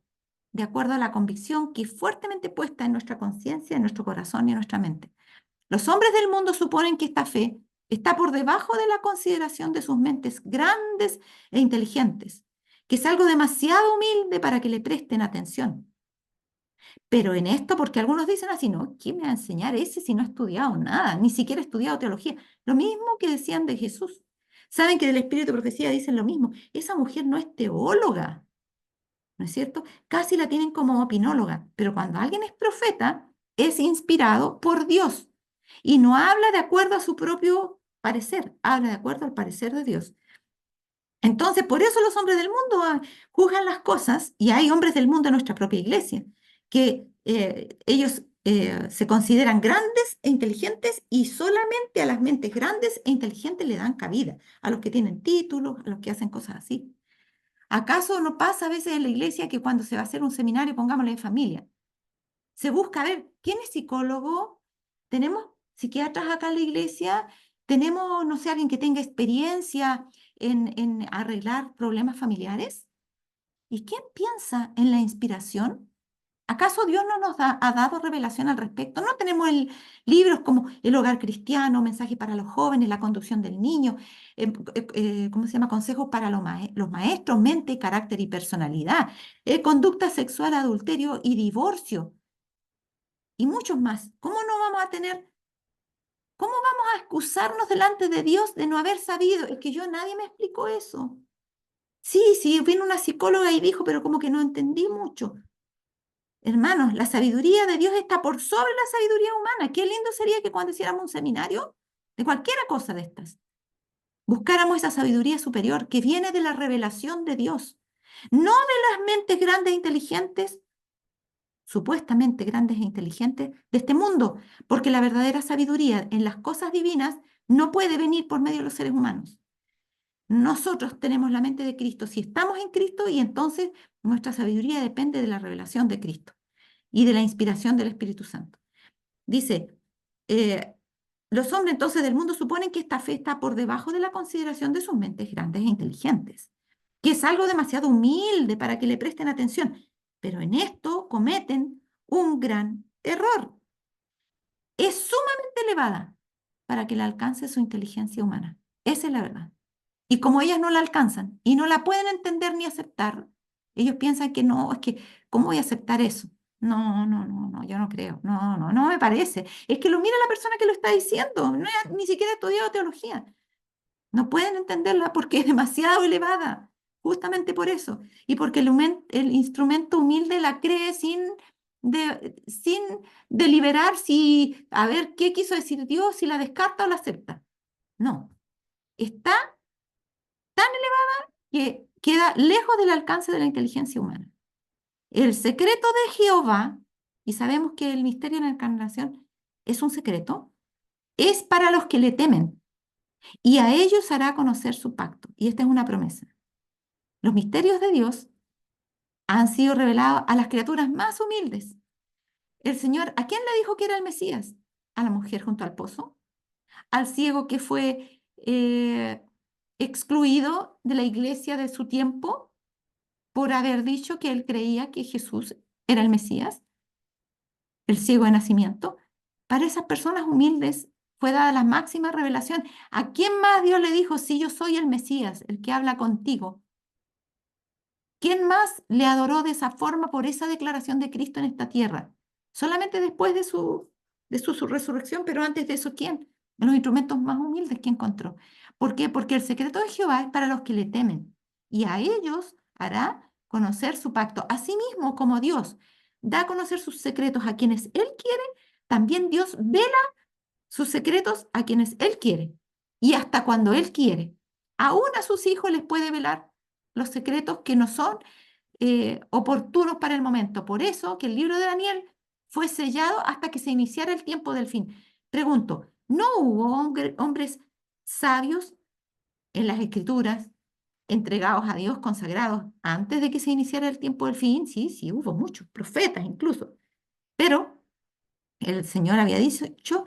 de acuerdo a la convicción que es fuertemente puesta en nuestra conciencia, en nuestro corazón y en nuestra mente. Los hombres del mundo suponen que esta fe está por debajo de la consideración de sus mentes grandes e inteligentes, que es algo demasiado humilde para que le presten atención. Pero en esto, porque algunos dicen así, no, ¿quién me va a enseñar ese si no ha estudiado nada? Ni siquiera ha estudiado teología. Lo mismo que decían de Jesús. Saben que del Espíritu de Profecía dicen lo mismo. Esa mujer no es teóloga, ¿no es cierto? Casi la tienen como opinóloga, pero cuando alguien es profeta, es inspirado por Dios y no habla de acuerdo a su propio parecer, habla de acuerdo al parecer de Dios. Entonces, por eso los hombres del mundo juzgan las cosas, y hay hombres del mundo en nuestra propia iglesia, que ellos se consideran grandes e inteligentes y solamente a las mentes grandes e inteligentes le dan cabida, a los que tienen títulos, a los que hacen cosas así. ¿Acaso no pasa a veces en la iglesia que cuando se va a hacer un seminario, pongámosle en familia, se busca ver quién es psicólogo? ¿Tenemos psiquiatras acá en la iglesia? ¿Tenemos, no sé, alguien que tenga experiencia en arreglar problemas familiares? ¿Y quién piensa en la inspiración? ¿Acaso Dios no nos ha dado revelación al respecto? ¿No tenemos libros como El hogar cristiano, Mensaje para los jóvenes, La conducción del niño, ¿cómo se llama? Consejos para los maestros, Mente, carácter y personalidad, Conducta sexual, adulterio y divorcio, y muchos más? ¿Cómo no vamos a tener, cómo vamos a excusarnos delante de Dios de no haber sabido? Es que nadie me explicó eso. Sí, sí, vino una psicóloga y dijo, pero como que no entendí mucho. Hermanos, la sabiduría de Dios está por sobre la sabiduría humana. Qué lindo sería que cuando hiciéramos un seminario de cualquier cosa de estas, buscáramos esa sabiduría superior que viene de la revelación de Dios, no de las mentes grandes e inteligentes, supuestamente grandes e inteligentes de este mundo, porque la verdadera sabiduría en las cosas divinas no puede venir por medio de los seres humanos. Nosotros tenemos la mente de Cristo si estamos en Cristo, y entonces nuestra sabiduría depende de la revelación de Cristo y de la inspiración del Espíritu Santo. Dice, eh, los hombres entonces del mundo suponen que esta fe está por debajo de la consideración de sus mentes grandes e inteligentes, que es algo demasiado humilde para que le presten atención, pero en esto cometen un gran error. Es sumamente elevada para que la alcance su inteligencia humana. Esa es la verdad. Y como ellas no la alcanzan y no la pueden entender ni aceptar, ellos piensan que no, es que, ¿cómo voy a aceptar eso? No, no, no, no, yo no creo. No, no, no me parece. Es que lo mira la persona que lo está diciendo. No, ni siquiera ha estudiado teología. No pueden entenderla porque es demasiado elevada. Justamente por eso. Y porque el instrumento humilde la cree sin deliberar si, a ver, qué quiso decir Dios, si la descarta o la acepta. No. Está tan que queda lejos del alcance de la inteligencia humana. El secreto de Jehová, y sabemos que el misterio de la encarnación es un secreto, es para los que le temen, y a ellos hará conocer su pacto. Y esta es una promesa. Los misterios de Dios han sido revelados a las criaturas más humildes. El Señor, ¿a quién le dijo que era el Mesías? A la mujer junto al pozo, al ciego que fue excluido de la iglesia de su tiempo por haber dicho que él creía que Jesús era el Mesías, el ciego de nacimiento. Para esas personas humildes fue dada la máxima revelación. ¿A quién más Dios le dijo, si yo soy el Mesías, el que habla contigo? ¿Quién más le adoró de esa forma por esa declaración de Cristo en esta tierra? Solamente después de su resurrección, pero antes de eso, ¿quién? Los instrumentos más humildes que encontró. ¿Por qué? Porque el secreto de Jehová es para los que le temen, y a ellos hará conocer su pacto. Asimismo, como Dios da a conocer sus secretos a quienes Él quiere, también Dios vela sus secretos a quienes Él quiere, y hasta cuando Él quiere. Aún a sus hijos les puede velar los secretos que no son oportunos para el momento. Por eso que el libro de Daniel fue sellado hasta que se iniciara el tiempo del fin. Pregunto, ¿no hubo hombres sabios en las escrituras, entregados a Dios, consagrados, antes de que se iniciara el tiempo del fin? Sí, sí, hubo muchos, profetas incluso. Pero el Señor había dicho,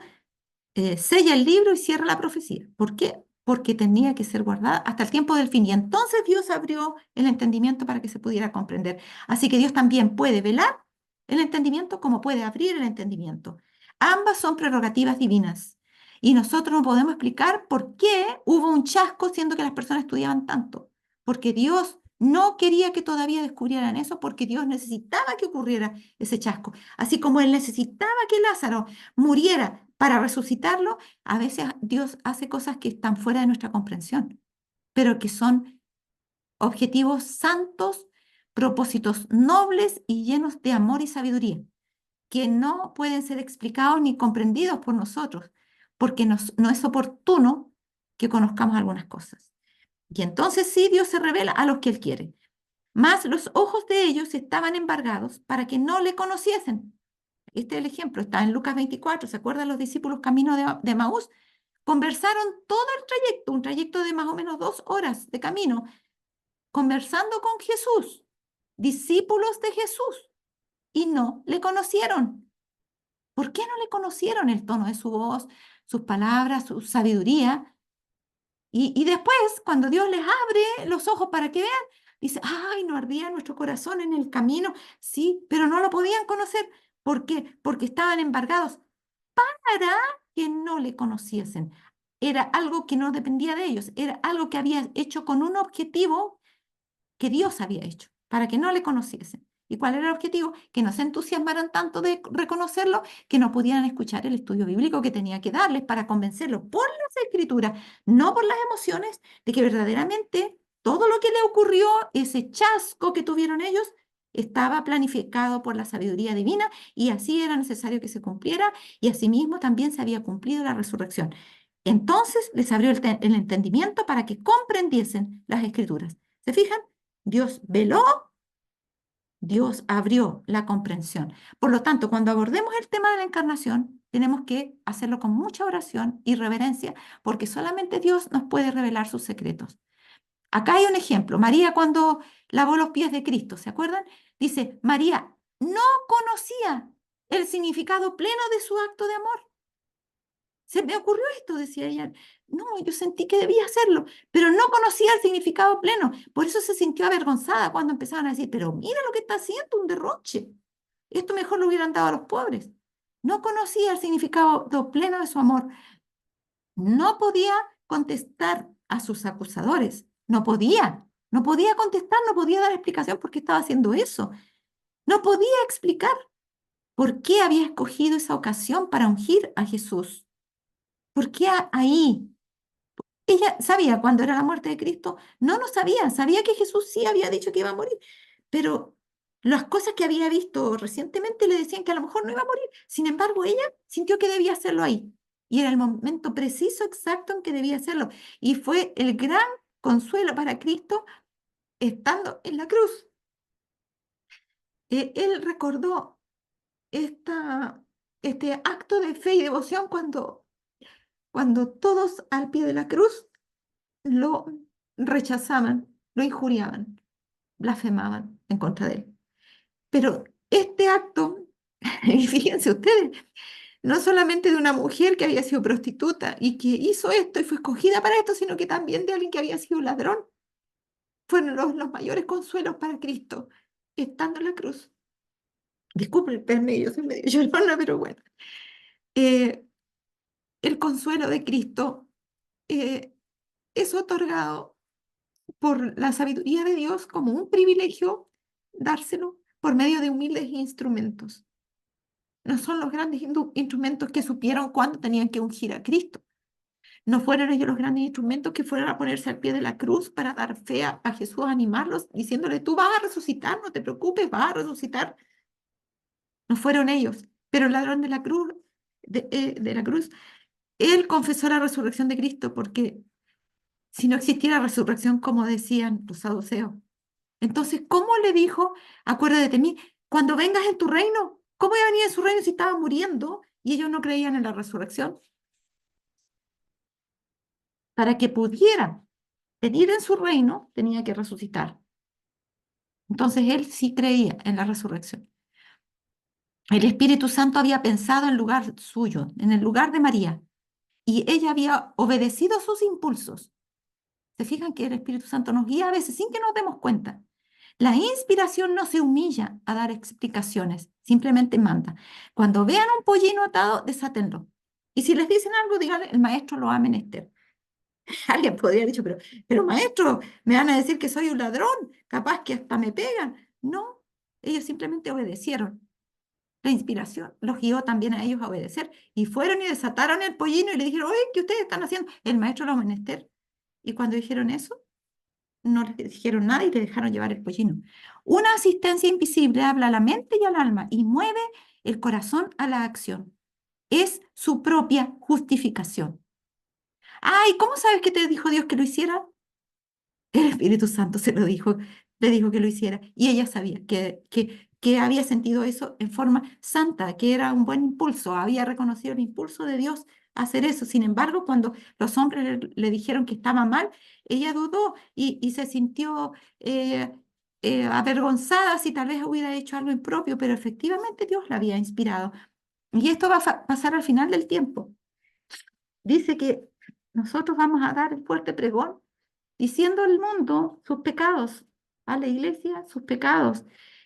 sella el libro y cierra la profecía. ¿Por qué? Porque tenía que ser guardada hasta el tiempo del fin. Y entonces Dios abrió el entendimiento para que se pudiera comprender. Así que Dios también puede velar el entendimiento como puede abrir el entendimiento. Ambas son prerrogativas divinas. Y nosotros no podemos explicar por qué hubo un chasco siendo que las personas estudiaban tanto. Porque Dios no quería que todavía descubrieran eso, porque Dios necesitaba que ocurriera ese chasco. Así como Él necesitaba que Lázaro muriera para resucitarlo, a veces Dios hace cosas que están fuera de nuestra comprensión, pero que son objetivos santos, propósitos nobles y llenos de amor y sabiduría, que no pueden ser explicados ni comprendidos por nosotros, porque no es oportuno que conozcamos algunas cosas. Y entonces sí, Dios se revela a los que Él quiere. Mas los ojos de ellos estaban embargados para que no le conociesen. Este es el ejemplo, está en Lucas 24. ¿Se acuerdan los discípulos camino de Maús? Conversaron todo el trayecto, un trayecto de más o menos 2 horas de camino, conversando con Jesús, discípulos de Jesús, y no le conocieron. ¿Por qué no le conocieron el tono de su voz, sus palabras, su sabiduría? Y después, cuando Dios les abre los ojos para que vean, dice, ay, no ardía nuestro corazón en el camino, sí, pero no lo podían conocer. ¿Por qué? Porque estaban embargados para que no le conociesen. Era algo que no dependía de ellos, era algo que había hecho con un objetivo que Dios había hecho, para que no le conociesen. ¿Y cuál era el objetivo? Que no se entusiasmaran tanto de reconocerlo que no pudieran escuchar el estudio bíblico que tenía que darles para convencerlos por las escrituras, no por las emociones, de que verdaderamente todo lo que le ocurrió, ese chasco que tuvieron ellos, estaba planificado por la sabiduría divina y así era necesario que se cumpliera y asimismo también se había cumplido la resurrección. Entonces les abrió el entendimiento para que comprendiesen las escrituras. ¿Se fijan? Dios veló, Dios abrió la comprensión. Por lo tanto, cuando abordemos el tema de la encarnación, tenemos que hacerlo con mucha oración y reverencia, porque solamente Dios nos puede revelar sus secretos. Acá hay un ejemplo. María cuando lavó los pies de Cristo, ¿se acuerdan? Dice, María no conocía el significado pleno de su acto de amor. Se me ocurrió esto, decía ella. No, yo sentí que debía hacerlo, pero no conocía el significado pleno. Por eso se sintió avergonzada cuando empezaban a decir, pero mira lo que está haciendo, un derroche. Esto mejor lo hubieran dado a los pobres. No conocía el significado pleno de su amor. No podía contestar a sus acusadores. No podía contestar, no podía dar explicación por qué estaba haciendo eso. No podía explicar por qué había escogido esa ocasión para ungir a Jesús. ¿Por qué ahí? Ella sabía cuándo era la muerte de Cristo. No, no sabía. Sabía que Jesús sí había dicho que iba a morir, pero las cosas que había visto recientemente le decían que a lo mejor no iba a morir. Sin embargo, ella sintió que debía hacerlo ahí. Y era el momento preciso, exacto en que debía hacerlo. Y fue el gran consuelo para Cristo estando en la cruz. Él recordó este acto de fe y devoción cuando todos al pie de la cruz lo rechazaban, lo injuriaban, blasfemaban en contra de él. Pero este acto, y fíjense ustedes, no solamente de una mujer que había sido prostituta y que hizo esto y fue escogida para esto, sino que también de alguien que había sido ladrón, fueron los mayores consuelos para Cristo, estando en la cruz. Disculpenme, yo soy medio llorona, pero bueno. Eh, el consuelo de Cristo eh, es otorgado por la sabiduría de Dios como un privilegio dárselo por medio de humildes instrumentos. No son los grandes instrumentos que supieron cuándo tenían que ungir a Cristo. No fueron ellos los grandes instrumentos que fueron a ponerse al pie de la cruz para dar fe a Jesús, animarlos, diciéndole, tú vas a resucitar, no te preocupes, vas a resucitar. No fueron ellos. Pero el ladrón de la cruz, de la cruz, él confesó la resurrección de Cristo porque si no existiera resurrección, como decían los saduceos, entonces, ¿cómo le dijo, acuérdate de mí, cuando vengas en tu reino? ¿Cómo iba a venir en su reino si estaba muriendo y ellos no creían en la resurrección? Para que pudiera venir en su reino, tenía que resucitar. Entonces, él sí creía en la resurrección. El Espíritu Santo había pensado en lugar suyo, en el lugar de María, y ella había obedecido sus impulsos. ¿Se fijan que el Espíritu Santo nos guía a veces sin que nos demos cuenta? La inspiración no se humilla a dar explicaciones, simplemente manda. Cuando vean un pollino atado, desátenlo. Y si les dicen algo, díganle, el maestro lo ha menester. Alguien podría haber dicho, pero maestro, me van a decir que soy un ladrón, capaz que hasta me pegan. No, ellos simplemente obedecieron. La inspiración los guió también a ellos a obedecer. Y fueron y desataron el pollino y le dijeron, oye, ¿qué ustedes están haciendo? El maestro lo ha menester. Y cuando dijeron eso, no les dijeron nada y le dejaron llevar el pollino. Una asistencia invisible habla a la mente y al alma y mueve el corazón a la acción. Es su propia justificación. Ay, ¿cómo sabes que te dijo Dios que lo hiciera? El Espíritu Santo se lo dijo, le dijo que lo hiciera. Y ella sabía que había sentido eso en forma santa, que era un buen impulso, había reconocido el impulso de Dios a hacer eso. Sin embargo, cuando los hombres le dijeron que estaba mal, ella dudó y se sintió avergonzada si tal vez hubiera hecho algo impropio, pero efectivamente Dios la había inspirado. Y esto va a pasar al final del tiempo. Dice que nosotros vamos a dar el fuerte pregón diciendo al mundo sus pecados, a la iglesia sus pecados,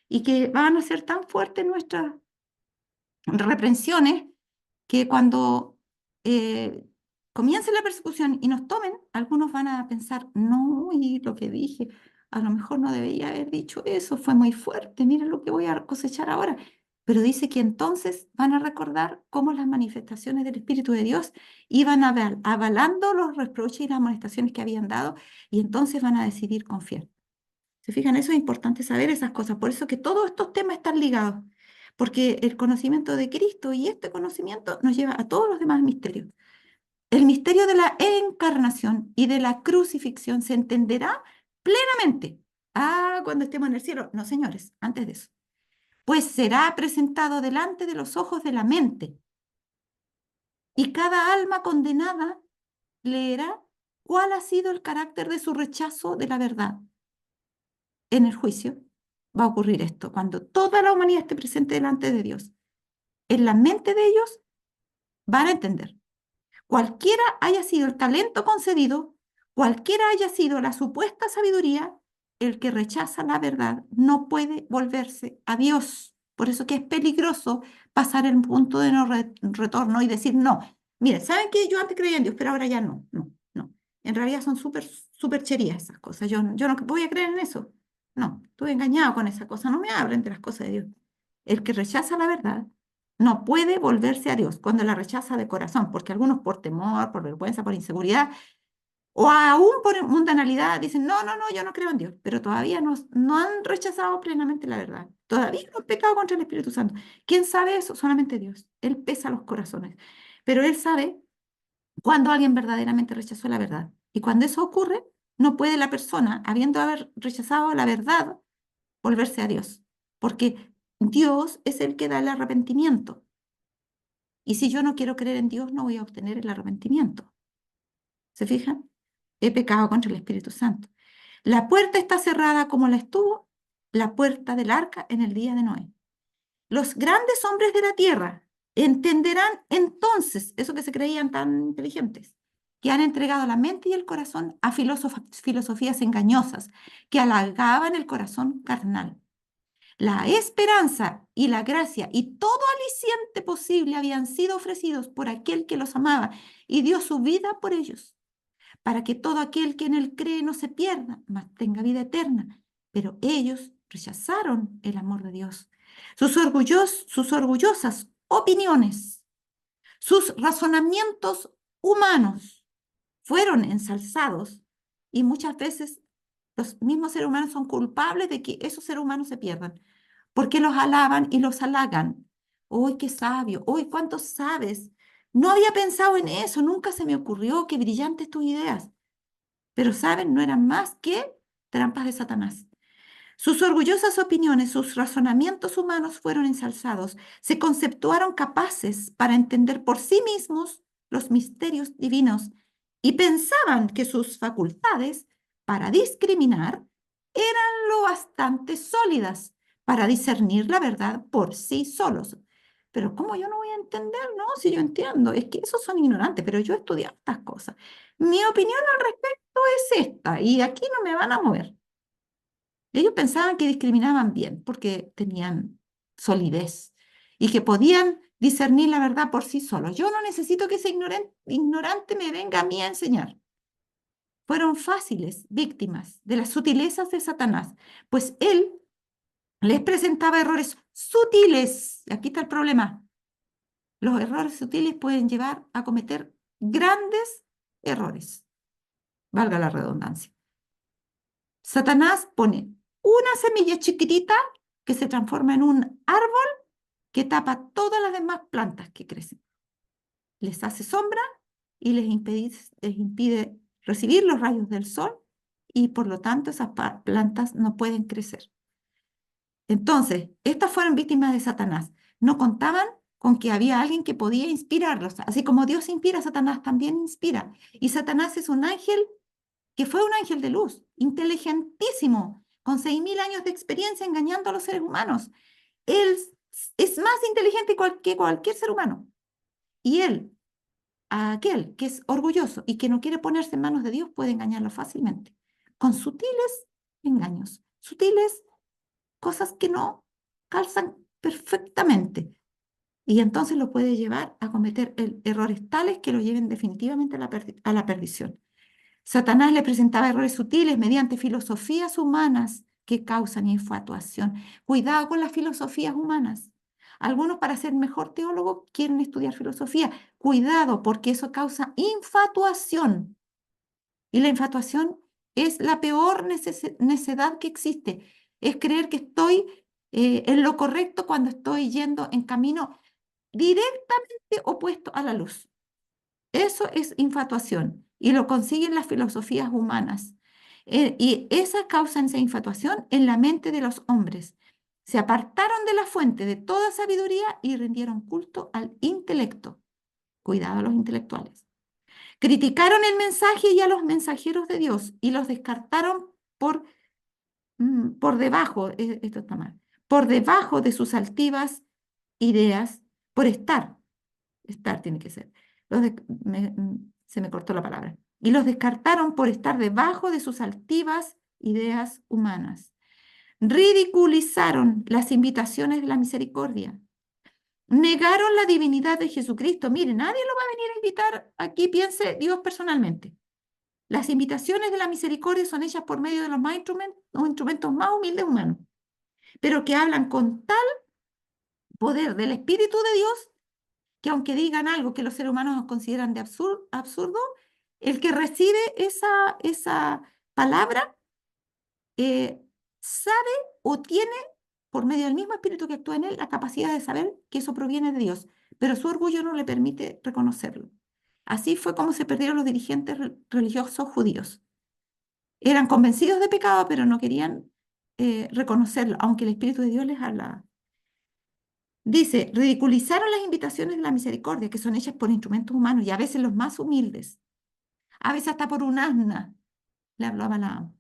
y que van a ser tan fuertes nuestras reprensiones que cuando comience la persecución y nos tomen, algunos van a pensar, no, y lo que dije, a lo mejor no debería haber dicho eso, fue muy fuerte, mira lo que voy a cosechar ahora. Pero dice que entonces van a recordar cómo las manifestaciones del Espíritu de Dios iban a ver, avalando los reproches y las amonestaciones que habían dado, y entonces van a decidir confiar. ¿Se fijan? Eso es importante saber esas cosas. Por eso que todos estos temas están ligados. Porque el conocimiento de Cristo y este conocimiento nos lleva a todos los demás misterios. El misterio de la encarnación y de la crucifixión se entenderá plenamente. Ah, cuando estemos en el cielo. No, señores, antes de eso. Pues será presentado delante de los ojos de la mente. Y cada alma condenada leerá cuál ha sido el carácter de su rechazo de la verdad. En el juicio va a ocurrir esto, cuando toda la humanidad esté presente delante de Dios. En la mente de ellos van a entender. Cualquiera haya sido el talento concedido, cualquiera haya sido la supuesta sabiduría, el que rechaza la verdad no puede volverse a Dios. Por eso que es peligroso pasar el punto de no retorno y decir, no, mire, ¿saben qué? Yo antes creía en Dios, pero ahora ya no, no, no. En realidad son supercherías esas cosas. Yo no voy a creer en eso. No, estuve engañado con esa cosa. No me hablen de las cosas de Dios. El que rechaza la verdad no puede volverse a Dios cuando la rechaza de corazón, porque algunos por temor, por vergüenza, por inseguridad, o aún por mundanalidad dicen, no, no, no, yo no creo en Dios, pero todavía no han rechazado plenamente la verdad. Todavía no han pecado contra el Espíritu Santo. ¿Quién sabe eso? Solamente Dios. Él pesa los corazones. Pero Él sabe cuando alguien verdaderamente rechazó la verdad. Y cuando eso ocurre, no puede la persona, habiendo haber rechazado la verdad, volverse a Dios. Porque Dios es el que da el arrepentimiento. Y si yo no quiero creer en Dios, no voy a obtener el arrepentimiento. ¿Se fijan? He pecado contra el Espíritu Santo. La puerta está cerrada como la estuvo la puerta del arca en el día de Noé. Los grandes hombres de la tierra entenderán entonces eso que se creían tan inteligentes, que han entregado la mente y el corazón a filosofías engañosas que halagaban el corazón carnal. La esperanza y la gracia y todo aliciente posible habían sido ofrecidos por aquel que los amaba y dio su vida por ellos, para que todo aquel que en él cree no se pierda, mas tenga vida eterna. Pero ellos rechazaron el amor de Dios. Sus orgullosas opiniones, sus razonamientos humanos fueron ensalzados y muchas veces los mismos seres humanos son culpables de que esos seres humanos se pierdan, porque los alaban y los halagan. ¡Uy, qué sabio! ¡Uy, cuánto sabes! No había pensado en eso, nunca se me ocurrió, qué brillantes tus ideas. Pero, ¿saben? No eran más que trampas de Satanás. Sus orgullosas opiniones, sus razonamientos humanos fueron ensalzados, se conceptuaron capaces para entender por sí mismos los misterios divinos y pensaban que sus facultades para discriminar eran lo bastante sólidas para discernir la verdad por sí solos. Pero ¿cómo yo no voy a entender? No, si yo entiendo, es que esos son ignorantes, pero yo he estudiado estas cosas. Mi opinión al respecto es esta y aquí no me van a mover. Ellos pensaban que discriminaban bien porque tenían solidez y que podían discernir la verdad por sí solos. Yo no necesito que ese ignorante me venga a mí a enseñar. Fueron fáciles víctimas de las sutilezas de Satanás, pues él les presentaba errores sutiles. Aquí está el problema. Los errores sutiles pueden llevar a cometer grandes errores, valga la redundancia. Satanás pone una semilla chiquitita que se transforma en un árbol que tapa todas las demás plantas que crecen. Les hace sombra y les impide recibir los rayos del sol y por lo tanto esas plantas no pueden crecer. Entonces, estas fueron víctimas de Satanás. No contaban con que había alguien que podía inspirarlos. Así como Dios inspira, Satanás también inspira. Y Satanás es un ángel que fue un ángel de luz, inteligentísimo, con 6.000 años de experiencia engañando a los seres humanos. Él es más inteligente que cualquier ser humano. Y él, a aquel que es orgulloso y que no quiere ponerse en manos de Dios, puede engañarlo fácilmente, con sutiles engaños, sutiles cosas que no calzan perfectamente. Y entonces lo puede llevar a cometer errores tales que lo lleven definitivamente a la perdición. Satanás le presentaba errores sutiles mediante filosofías humanas que causan infatuación. Cuidado con las filosofías humanas. Algunos para ser mejor teólogo quieren estudiar filosofía. Cuidado porque eso causa infatuación. Y la infatuación es la peor necedad que existe. Es creer que estoy en lo correcto cuando estoy yendo en camino directamente opuesto a la luz. Eso es infatuación y lo consiguen las filosofías humanas. Y esa causa esa infatuación en la mente de los hombres. Se apartaron de la fuente de toda sabiduría y rindieron culto al intelecto. Cuidado a los intelectuales. Criticaron el mensaje y a los mensajeros de Dios y los descartaron por debajo, esto está mal, por debajo de sus altivas ideas, por estar tiene que ser. Se me cortó la palabra. Y los descartaron por estar debajo de sus altivas ideas humanas. Ridiculizaron las invitaciones de la misericordia. Negaron la divinidad de Jesucristo. Mire, nadie lo va a venir a invitar aquí, piense Dios personalmente. Las invitaciones de la misericordia son hechas por medio de los instrumentos más humildes humanos, pero que hablan con tal poder del Espíritu de Dios que aunque digan algo que los seres humanos consideran de absurdo, el que recibe esa palabra sabe o tiene, por medio del mismo Espíritu que actúa en él, la capacidad de saber que eso proviene de Dios, pero su orgullo no le permite reconocerlo. Así fue como se perdieron los dirigentes religiosos judíos. Eran convencidos de pecado, pero no querían reconocerlo, aunque el Espíritu de Dios les hablaba. Dice, ridiculizaron las invitaciones de la misericordia, que son hechas por instrumentos humanos y a veces los más humildes. A veces hasta por un asna le habló a Balaam.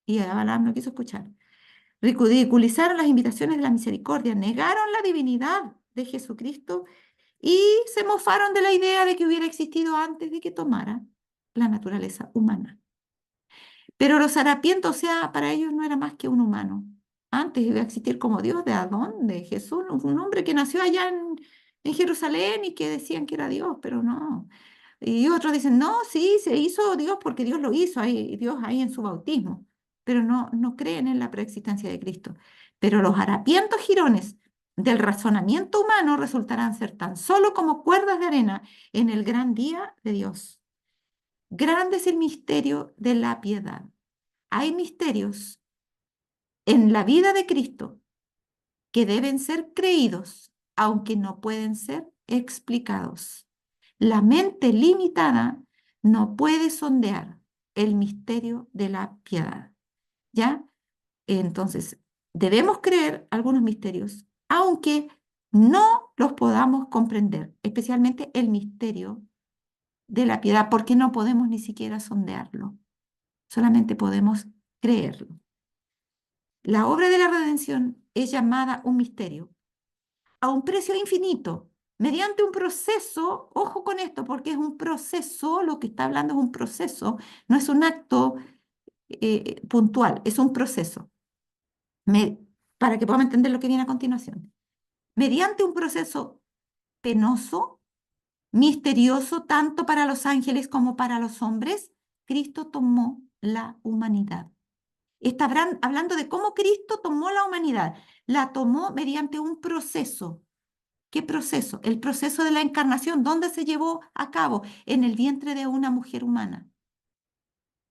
Y a Balaam no quiso escuchar. Ridiculizaron las invitaciones de la misericordia, negaron la divinidad de Jesucristo y se mofaron de la idea de que hubiera existido antes de que tomara la naturaleza humana. Pero los harapientos, o sea, para ellos no era más que un humano. Antes iba a existir como Dios de Adón, de Jesús, un hombre que nació allá en Jerusalén y que decían que era Dios, pero no. Y otros dicen, no, sí, se hizo Dios porque Dios lo hizo, Dios ahí en su bautismo, pero no creen en la preexistencia de Cristo. Pero los harapientos jirones del razonamiento humano resultarán ser tan solo como cuerdas de arena en el gran día de Dios. Grande es el misterio de la piedad. Hay misterios en la vida de Cristo que deben ser creídos, aunque no pueden ser explicados. La mente limitada no puede sondear el misterio de la piedad. ¿Ya? Entonces, debemos creer algunos misterios, aunque no los podamos comprender, especialmente el misterio de la piedad, porque no podemos ni siquiera sondearlo, solamente podemos creerlo. La obra de la redención es llamada un misterio, a un precio infinito, mediante un proceso, ojo con esto, porque es un proceso, lo que está hablando es un proceso, no es un acto puntual, es un proceso, Me- para que podamos entender lo que viene a continuación. Mediante un proceso penoso, misterioso, tanto para los ángeles como para los hombres, Cristo tomó la humanidad. Está hablando de cómo Cristo tomó la humanidad. La tomó mediante un proceso. ¿Qué proceso? El proceso de la encarnación. ¿Dónde se llevó a cabo? En el vientre de una mujer humana.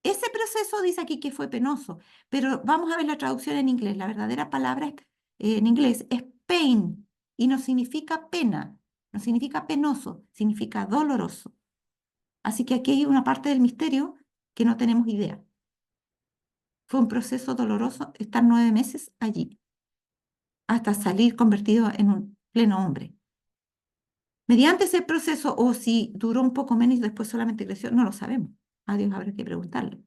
Ese proceso dice aquí que fue penoso, pero vamos a ver la traducción en inglés. La verdadera palabra en inglés es pain y no significa pena, no significa penoso, significa doloroso. Así que aquí hay una parte del misterio que no tenemos idea. Fue un proceso doloroso estar 9 meses allí, hasta salir convertido en un pleno hombre. Mediante ese proceso, o si duró un poco menos y después solamente creció, no lo sabemos. A Dios habrá que preguntarle.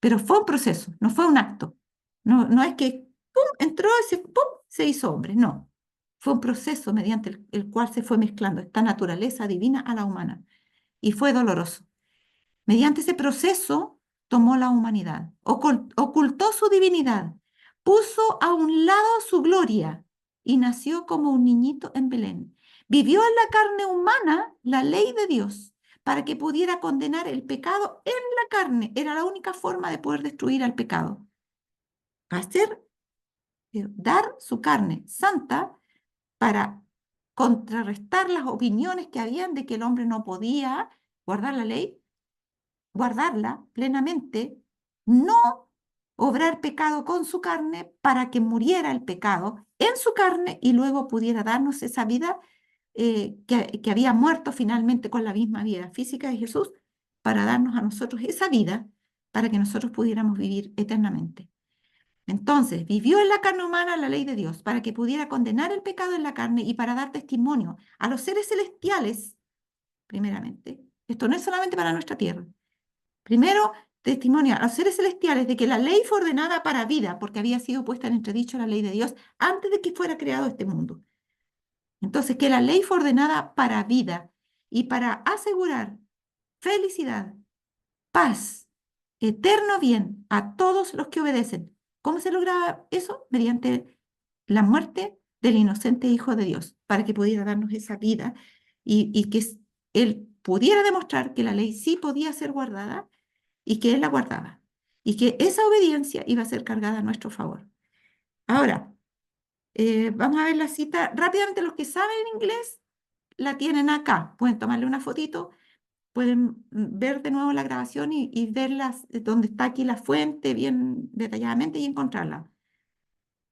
Pero fue un proceso, no fue un acto. No, no es que ¡pum! Entró ese ¡pum! Se hizo hombre, no. Fue un proceso mediante el cual se fue mezclando esta naturaleza divina a la humana. Y fue doloroso. Mediante ese proceso tomó la humanidad, ocultó su divinidad, puso a un lado su gloria y nació como un niñito en Belén. Vivió en la carne humana la ley de Dios para que pudiera condenar el pecado en la carne. Era la única forma de poder destruir al pecado. Hacer, dar su carne santa para contrarrestar las opiniones que habían de que el hombre no podía guardar la ley, guardarla plenamente, no obrar pecado con su carne para que muriera el pecado en su carne y luego pudiera darnos esa vida que había muerto finalmente con la misma vida física de Jesús, para darnos a nosotros esa vida para que nosotros pudiéramos vivir eternamente. Entonces, vivió en la carne humana la ley de Dios para que pudiera condenar el pecado en la carne y para dar testimonio a los seres celestiales, primeramente. Esto no es solamente para nuestra tierra. Primero, testimonio a los seres celestiales de que la ley fue ordenada para vida, porque había sido puesta en entredicho la ley de Dios antes de que fuera creado este mundo. Entonces, que la ley fue ordenada para vida y para asegurar felicidad, paz, eterno bien a todos los que obedecen. ¿Cómo se lograba eso? Mediante la muerte del inocente Hijo de Dios, para que pudiera darnos esa vida y que Él pudiera demostrar que la ley sí podía ser guardada y que Él la guardaba y que esa obediencia iba a ser cargada a nuestro favor. Ahora, vamos a ver la cita rápidamente. Los que saben inglés la tienen acá. Pueden tomarle una fotito, pueden ver de nuevo la grabación y verlas donde está aquí la fuente bien detalladamente y encontrarla.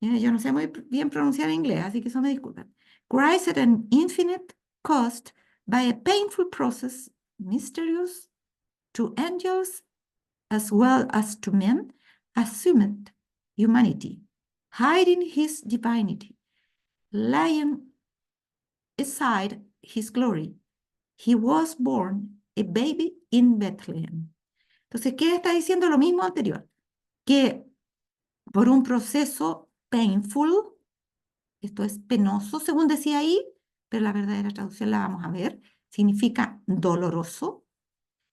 Yo no sé muy bien pronunciar inglés, así que eso me disculpan. Christ at an infinite cost by a painful process, mysterious to angels as well as to men, assumed humanity, hiding his divinity, laying aside his glory. He was born a baby in Bethlehem. Entonces, ¿qué está diciendo? Lo mismo anterior, que por un proceso painful, esto es penoso, según decía ahí, pero la verdadera traducción la vamos a ver, significa doloroso,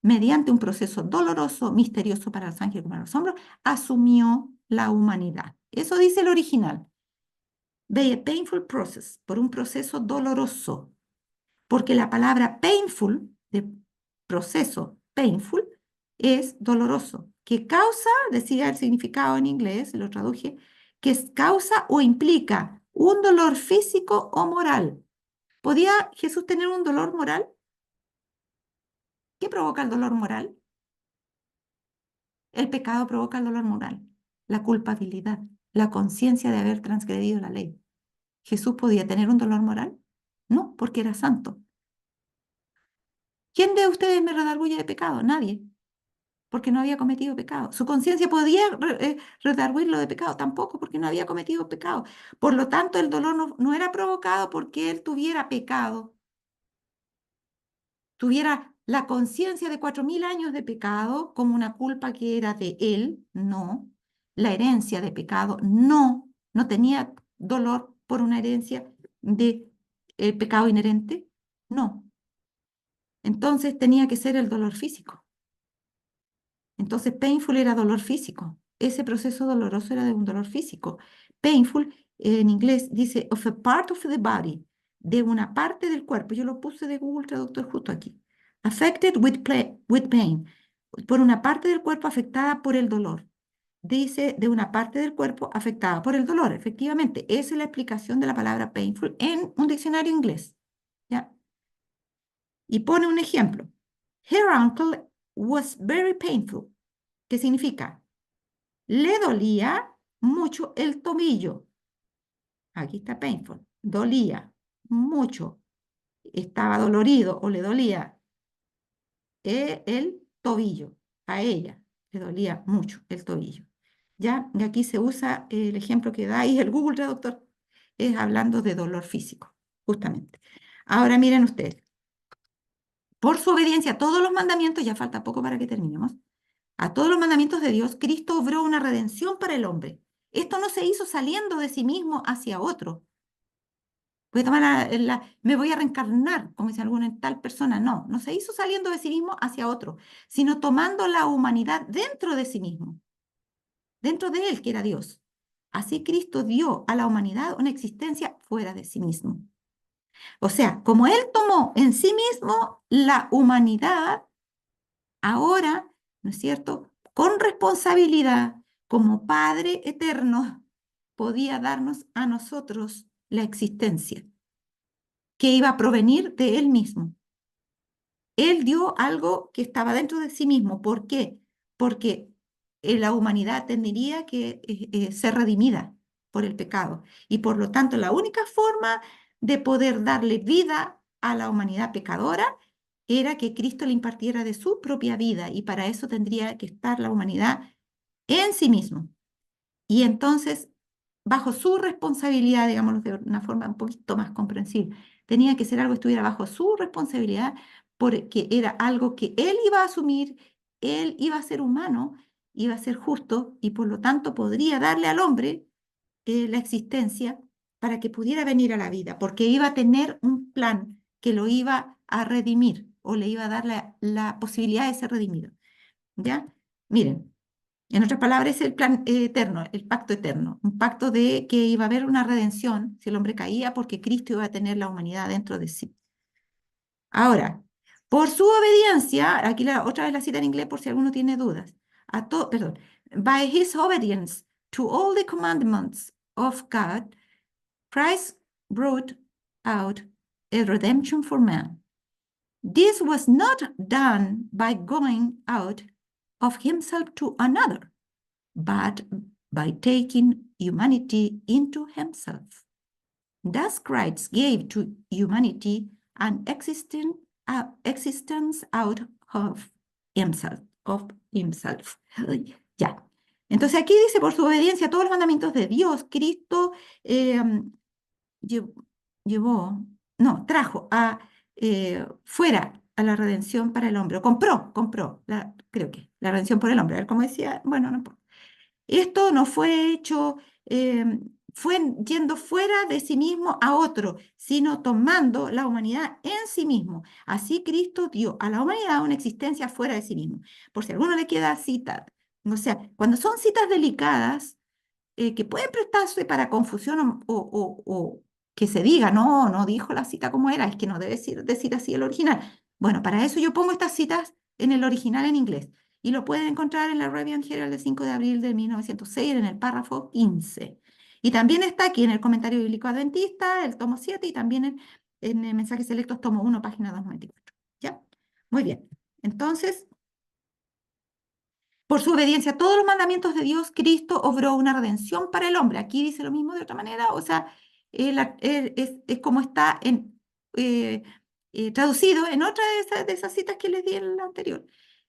mediante un proceso doloroso, misterioso para los ángeles como para los hombres, asumió la humanidad. Eso dice el original. By a painful process, por un proceso doloroso, porque la palabra painful, de proceso, painful, es doloroso, que causa, decía el significado en inglés, lo traduje, que causa o implica un dolor físico o moral. ¿Podía Jesús tener un dolor moral? ¿Qué provoca el dolor moral? El pecado provoca el dolor moral, la culpabilidad, la conciencia de haber transgredido la ley. ¿Jesús podía tener un dolor moral? No, porque era santo. ¿Quién de ustedes me redarguye de pecado? Nadie, porque no había cometido pecado. ¿Su conciencia podía redarguirlo de pecado? Tampoco, porque no había cometido pecado. Por lo tanto, el dolor no era provocado porque él tuviera pecado, tuviera la conciencia de 4000 años de pecado como una culpa que era de él, no. La herencia de pecado, no tenía dolor por una herencia de pecado inherente, no. Entonces tenía que ser el dolor físico. Entonces painful era dolor físico. Ese proceso doloroso era de un dolor físico. Painful en inglés dice of a part of the body, de una parte del cuerpo. Yo lo puse de Google Traductor justo aquí. Affected with pain, por una parte del cuerpo afectada por el dolor. Dice de una parte del cuerpo afectada por el dolor. Efectivamente, esa es la explicación de la palabra painful en un diccionario inglés. ¿Ya? Y pone un ejemplo. Her uncle was very painful. ¿Qué significa? Le dolía mucho el tobillo. Aquí está painful. Dolía mucho. Estaba dolorido o le dolía el tobillo. A ella le dolía mucho el tobillo. ¿ya? Y aquí se usa el ejemplo que da ahí el Google Traductor, es hablando de dolor físico, justamente. Ahora miren ustedes, por su obediencia a todos los mandamientos, ya falta poco para que terminemos, a todos los mandamientos de Dios, Cristo obró una redención para el hombre. Esto no se hizo saliendo de sí mismo hacia otro. Voy a tomar me voy a reencarnar, como dice alguna en tal persona. No, no se hizo saliendo de sí mismo hacia otro, sino tomando la humanidad dentro de sí mismo, dentro de él, que era Dios. Así Cristo dio a la humanidad una existencia fuera de sí mismo. O sea, como él tomó en sí mismo la humanidad, ahora, ¿no es cierto?, con responsabilidad, como Padre eterno, podía darnos a nosotros la existencia que iba a provenir de él mismo. Él dio algo que estaba dentro de sí mismo. ¿Por qué? Porque la humanidad tendría que ser redimida por el pecado. Y por lo tanto, la única forma de poder darle vida a la humanidad pecadora era que Cristo le impartiera de su propia vida. Y para eso tendría que estar la humanidad en sí mismo. Y entonces, bajo su responsabilidad, digamos de una forma un poquito más comprensible, tenía que ser algo que estuviera bajo su responsabilidad, porque era algo que él iba a asumir, él iba a ser humano, iba a ser justo y por lo tanto podría darle al hombre la existencia para que pudiera venir a la vida, porque iba a tener un plan que lo iba a redimir o le iba a dar la posibilidad de ser redimido. ¿Ya? Miren. En otras palabras, es el plan eterno, el pacto eterno, un pacto de que iba a haber una redención si el hombre caía porque Cristo iba a tener la humanidad dentro de sí. Ahora, por su obediencia, aquí otra vez la cita en inglés por si alguno tiene dudas, perdón, by his obedience to all the commandments of God, Christ brought out a redemption for man. This was not done by going out of himself to another, but by taking humanity into himself. Thus Christ gave to humanity an existence out of himself, Ya. Entonces aquí dice, por su obediencia a todos los mandamientos de Dios, Cristo eh, llevó, no, trajo fuera a la redención para el hombre, o compró, creo que, la redención por el hombre. A ver, como decía, bueno, no importa. Esto no fue hecho, fue yendo fuera de sí mismo a otro, sino tomando la humanidad en sí mismo. Así Cristo dio a la humanidad una existencia fuera de sí mismo. Por si a alguno le queda cita, o sea, cuando son citas delicadas, que pueden prestarse para confusión o que se diga, no, no dijo la cita como era, es que no debe decir así el original. Bueno, para eso yo pongo estas citas en el original en inglés y lo pueden encontrar en la Review and Herald del 5 de abril de 1906 en el párrafo 15. Y también está aquí en el Comentario Bíblico Adventista, el tomo 7, y también en Mensajes Selectos, tomo 1, página 294. ¿Ya? Muy bien. Entonces, por su obediencia a todos los mandamientos de Dios, Cristo obró una redención para el hombre. Aquí dice lo mismo de otra manera, o sea, es como está traducido en otra de esas citas que les di en la anterior.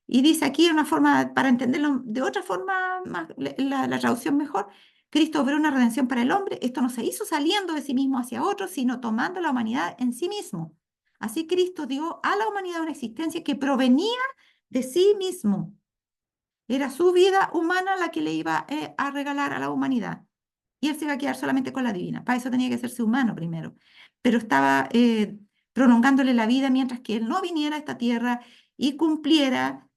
Y dice aquí de una forma, para entenderlo de otra forma, la traducción mejor, Cristo obró una redención para el hombre. Esto no se hizo saliendo de sí mismo hacia otro, sino tomando la humanidad en sí mismo. Así Cristo dio a la humanidad una existencia que provenía de sí mismo. Era su vida humana la que le iba a regalar a la humanidad. Y él se iba a quedar solamente con la divina. Para eso tenía que hacerse humano primero. Pero estaba prolongándole la vida mientras que él no viniera a esta tierra y cumpliera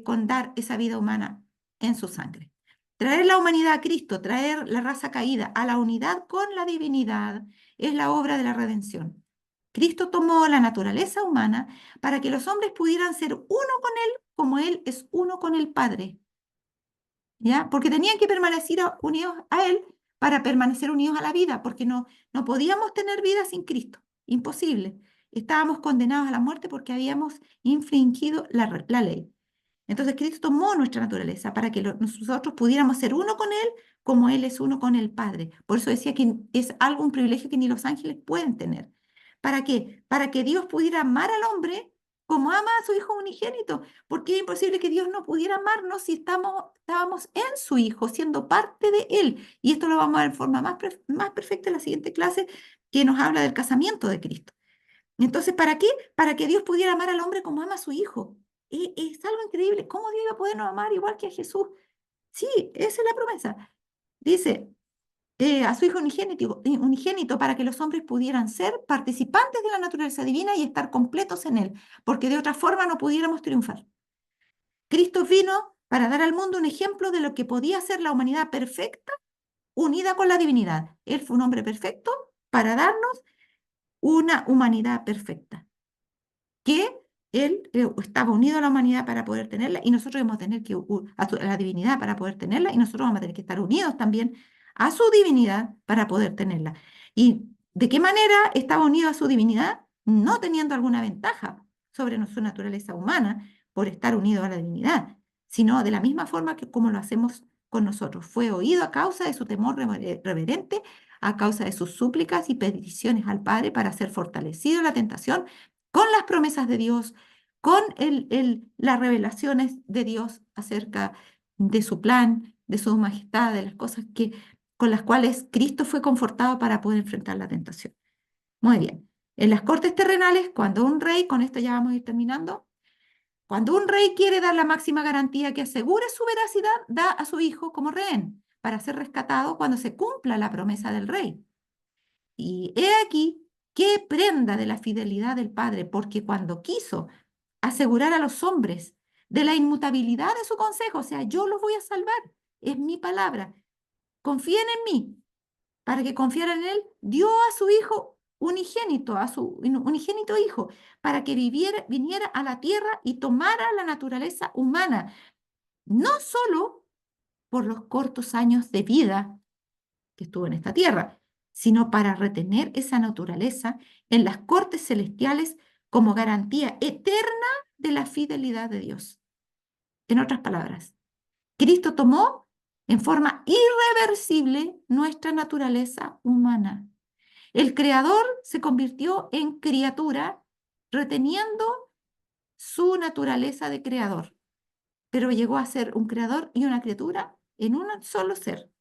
con dar esa vida humana en su sangre. Traer la humanidad a Cristo, traer la raza caída a la unidad con la divinidad, es la obra de la redención. Cristo tomó la naturaleza humana para que los hombres pudieran ser uno con Él como Él es uno con el Padre. ¿Ya? Porque tenían que permanecer unidos a Él para permanecer unidos a la vida, porque no podíamos tener vida sin Cristo. Imposible. Estábamos condenados a la muerte porque habíamos infringido la ley. Entonces Cristo tomó nuestra naturaleza para que nosotros pudiéramos ser uno con Él como Él es uno con el Padre. Por eso decía que es algo, un privilegio que ni los ángeles pueden tener. ¿Para qué? Para que Dios pudiera amar al hombre como ama a su Hijo unigénito, porque es imposible que Dios no pudiera amarnos si estábamos en su Hijo, siendo parte de Él. Y esto lo vamos a ver en forma más perfecta en la siguiente clase, que nos habla del casamiento de Cristo. Entonces, ¿para qué? Para que Dios pudiera amar al hombre como ama a su Hijo. Es algo increíble. ¿Cómo Dios iba a podernos amar igual que a Jesús? Sí, esa es la promesa. Dice, a su Hijo unigénito para que los hombres pudieran ser participantes de la naturaleza divina y estar completos en Él, porque de otra forma no pudiéramos triunfar. Cristo vino para dar al mundo un ejemplo de lo que podía ser la humanidad perfecta unida con la divinidad. Él fue un hombre perfecto para darnos una humanidad perfecta, que él estaba unido a la humanidad para poder tenerla y nosotros vamos a tener que a la divinidad para poder tenerla y nosotros vamos a tener que estar unidos también a su divinidad para poder tenerla. ¿Y de qué manera estaba unido a su divinidad? No teniendo alguna ventaja sobre su naturaleza humana por estar unido a la divinidad, sino de la misma forma que como lo hacemos con nosotros. Fue oído a causa de su temor reverente, a causa de sus súplicas y peticiones al Padre para ser fortalecido en la tentación con las promesas de Dios, con las revelaciones de Dios acerca de su plan, de su majestad, de las cosas con las cuales Cristo fue confortado para poder enfrentar la tentación. Muy bien. En las cortes terrenales, cuando un rey, con esto ya vamos a ir terminando, cuando un rey quiere dar la máxima garantía que asegure su veracidad, da a su hijo como rehén para ser rescatado cuando se cumpla la promesa del rey. Y he aquí qué prenda de la fidelidad del Padre, porque cuando quiso asegurar a los hombres de la inmutabilidad de su consejo, o sea, yo los voy a salvar, es mi palabra, confíen en mí, para que confiaran en Él, dio a su Hijo unigénito, a su unigénito Hijo, para que viniera a la tierra y tomara la naturaleza humana, no solo por los cortos años de vida que estuvo en esta tierra, sino para retener esa naturaleza en las cortes celestiales como garantía eterna de la fidelidad de Dios. En otras palabras, Cristo tomó en forma irreversible nuestra naturaleza humana. El Creador se convirtió en criatura, reteniendo su naturaleza de creador, pero llegó a ser un creador y una criatura en un solo ser,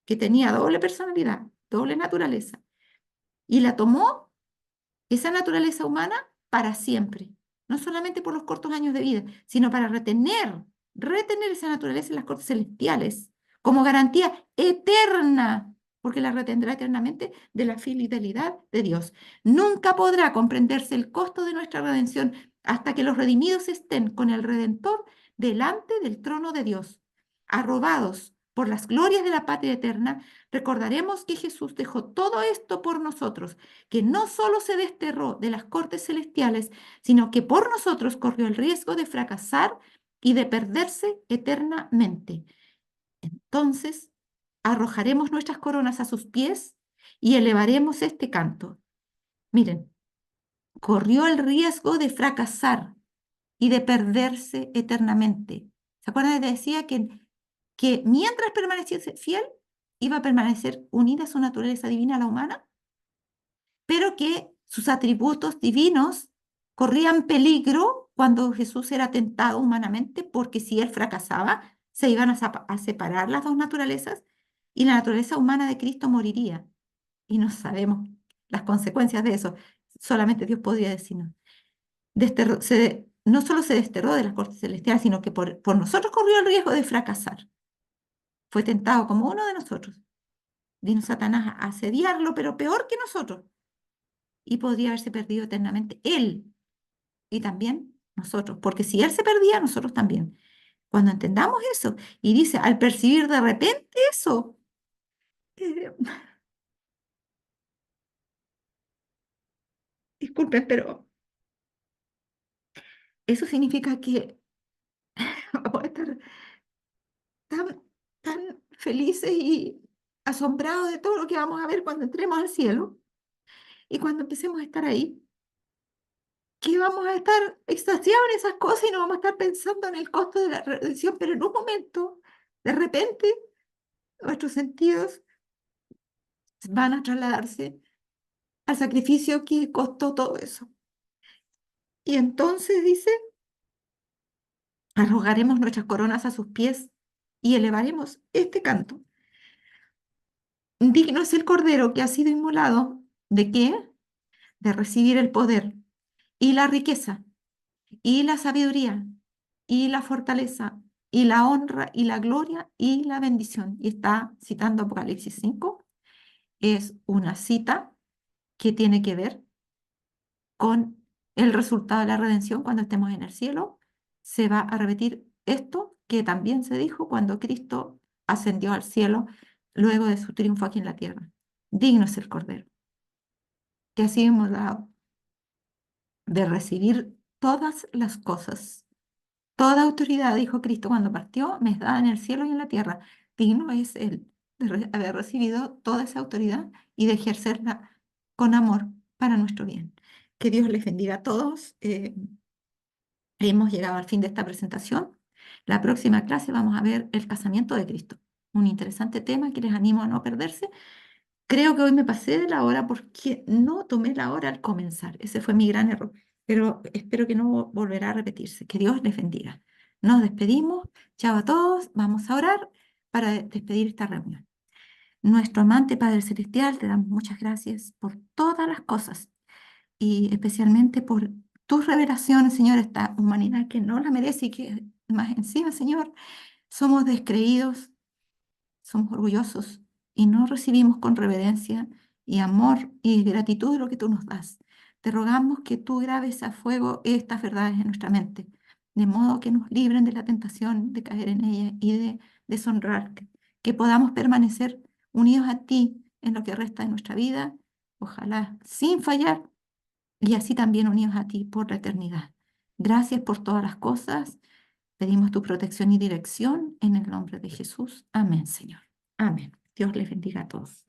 que tenía doble personalidad, doble naturaleza, y la tomó esa naturaleza humana para siempre, no solamente por los cortos años de vida, sino para retener esa naturaleza en las cortes celestiales como garantía eterna, porque la retendrá eternamente de la fidelidad de Dios. Nunca podrá comprenderse el costo de nuestra redención hasta que los redimidos estén con el Redentor delante del trono de Dios, arrobados por las glorias de la patria eterna. Recordaremos que Jesús dejó todo esto por nosotros, que no solo se desterró de las cortes celestiales, sino que por nosotros corrió el riesgo de fracasar y de perderse eternamente. Entonces, arrojaremos nuestras coronas a sus pies y elevaremos este canto. Miren, corrió el riesgo de fracasar y de perderse eternamente. ¿Se acuerdan? Decía que mientras permaneciese fiel, iba a permanecer unida a su naturaleza divina a la humana, pero que sus atributos divinos corrían peligro cuando Jesús era tentado humanamente, porque si él fracasaba, se iban a separar las dos naturalezas y la naturaleza humana de Cristo moriría. Y no sabemos las consecuencias de eso. Solamente Dios podría decirnos. No solo se desterró de las cortes celestiales, sino que por nosotros corrió el riesgo de fracasar. Fue tentado como uno de nosotros. Vino Satanás a asediarlo, pero peor que nosotros. Y podría haberse perdido eternamente él y también nosotros, porque si él se perdía, nosotros también. Cuando entendamos eso, y dice, al percibir de repente eso, eh, disculpen, pero eso significa que vamos a estar tan felices y asombrados de todo lo que vamos a ver cuando entremos al cielo y cuando empecemos a estar ahí, que vamos a estar extasiados en esas cosas y no vamos a estar pensando en el costo de la redención, pero en un momento, de repente, nuestros sentidos van a trasladarse al sacrificio que costó todo eso. Y entonces dice, arrojaremos nuestras coronas a sus pies y elevaremos este canto. Digno es el Cordero que ha sido inmolado. ¿De qué? De recibir el poder y la riqueza y la sabiduría y la fortaleza y la honra y la gloria y la bendición. Y está citando Apocalipsis 5. Es una cita que tiene que ver con el resultado de la redención cuando estemos en el cielo. Se va a repetir esto que también se dijo cuando Cristo ascendió al cielo luego de su triunfo aquí en la tierra. Digno es el Cordero, que así hemos dado de recibir todas las cosas. Toda autoridad, dijo Cristo cuando partió, me es dada en el cielo y en la tierra. Digno es Él de haber recibido toda esa autoridad y de ejercerla con amor para nuestro bien. Que Dios les bendiga a todos. Hemos llegado al fin de esta presentación. La próxima clase vamos a ver el casamiento de Cristo. Un interesante tema que les animo a no perderse. Creo que hoy me pasé de la hora porque no tomé la hora al comenzar. Ese fue mi gran error. Pero espero que no volverá a repetirse. Que Dios les bendiga. Nos despedimos. Chao a todos. Vamos a orar para despedir esta reunión. Nuestro amante Padre Celestial, te damos muchas gracias por todas las cosas y especialmente por tus revelaciones, Señor, esta humanidad que no la merece y que más encima, Señor, somos descreídos, somos orgullosos y no recibimos con reverencia y amor y gratitud lo que tú nos das. Te rogamos que tú grabes a fuego estas verdades en nuestra mente, de modo que nos libren de la tentación de caer en ellas y de deshonrarte, que podamos permanecer unidos a ti en lo que resta de nuestra vida, ojalá sin fallar y así también unidos a ti por la eternidad. Gracias por todas las cosas. Pedimos tu protección y dirección en el nombre de Jesús. Amén, Señor. Amén. Dios les bendiga a todos.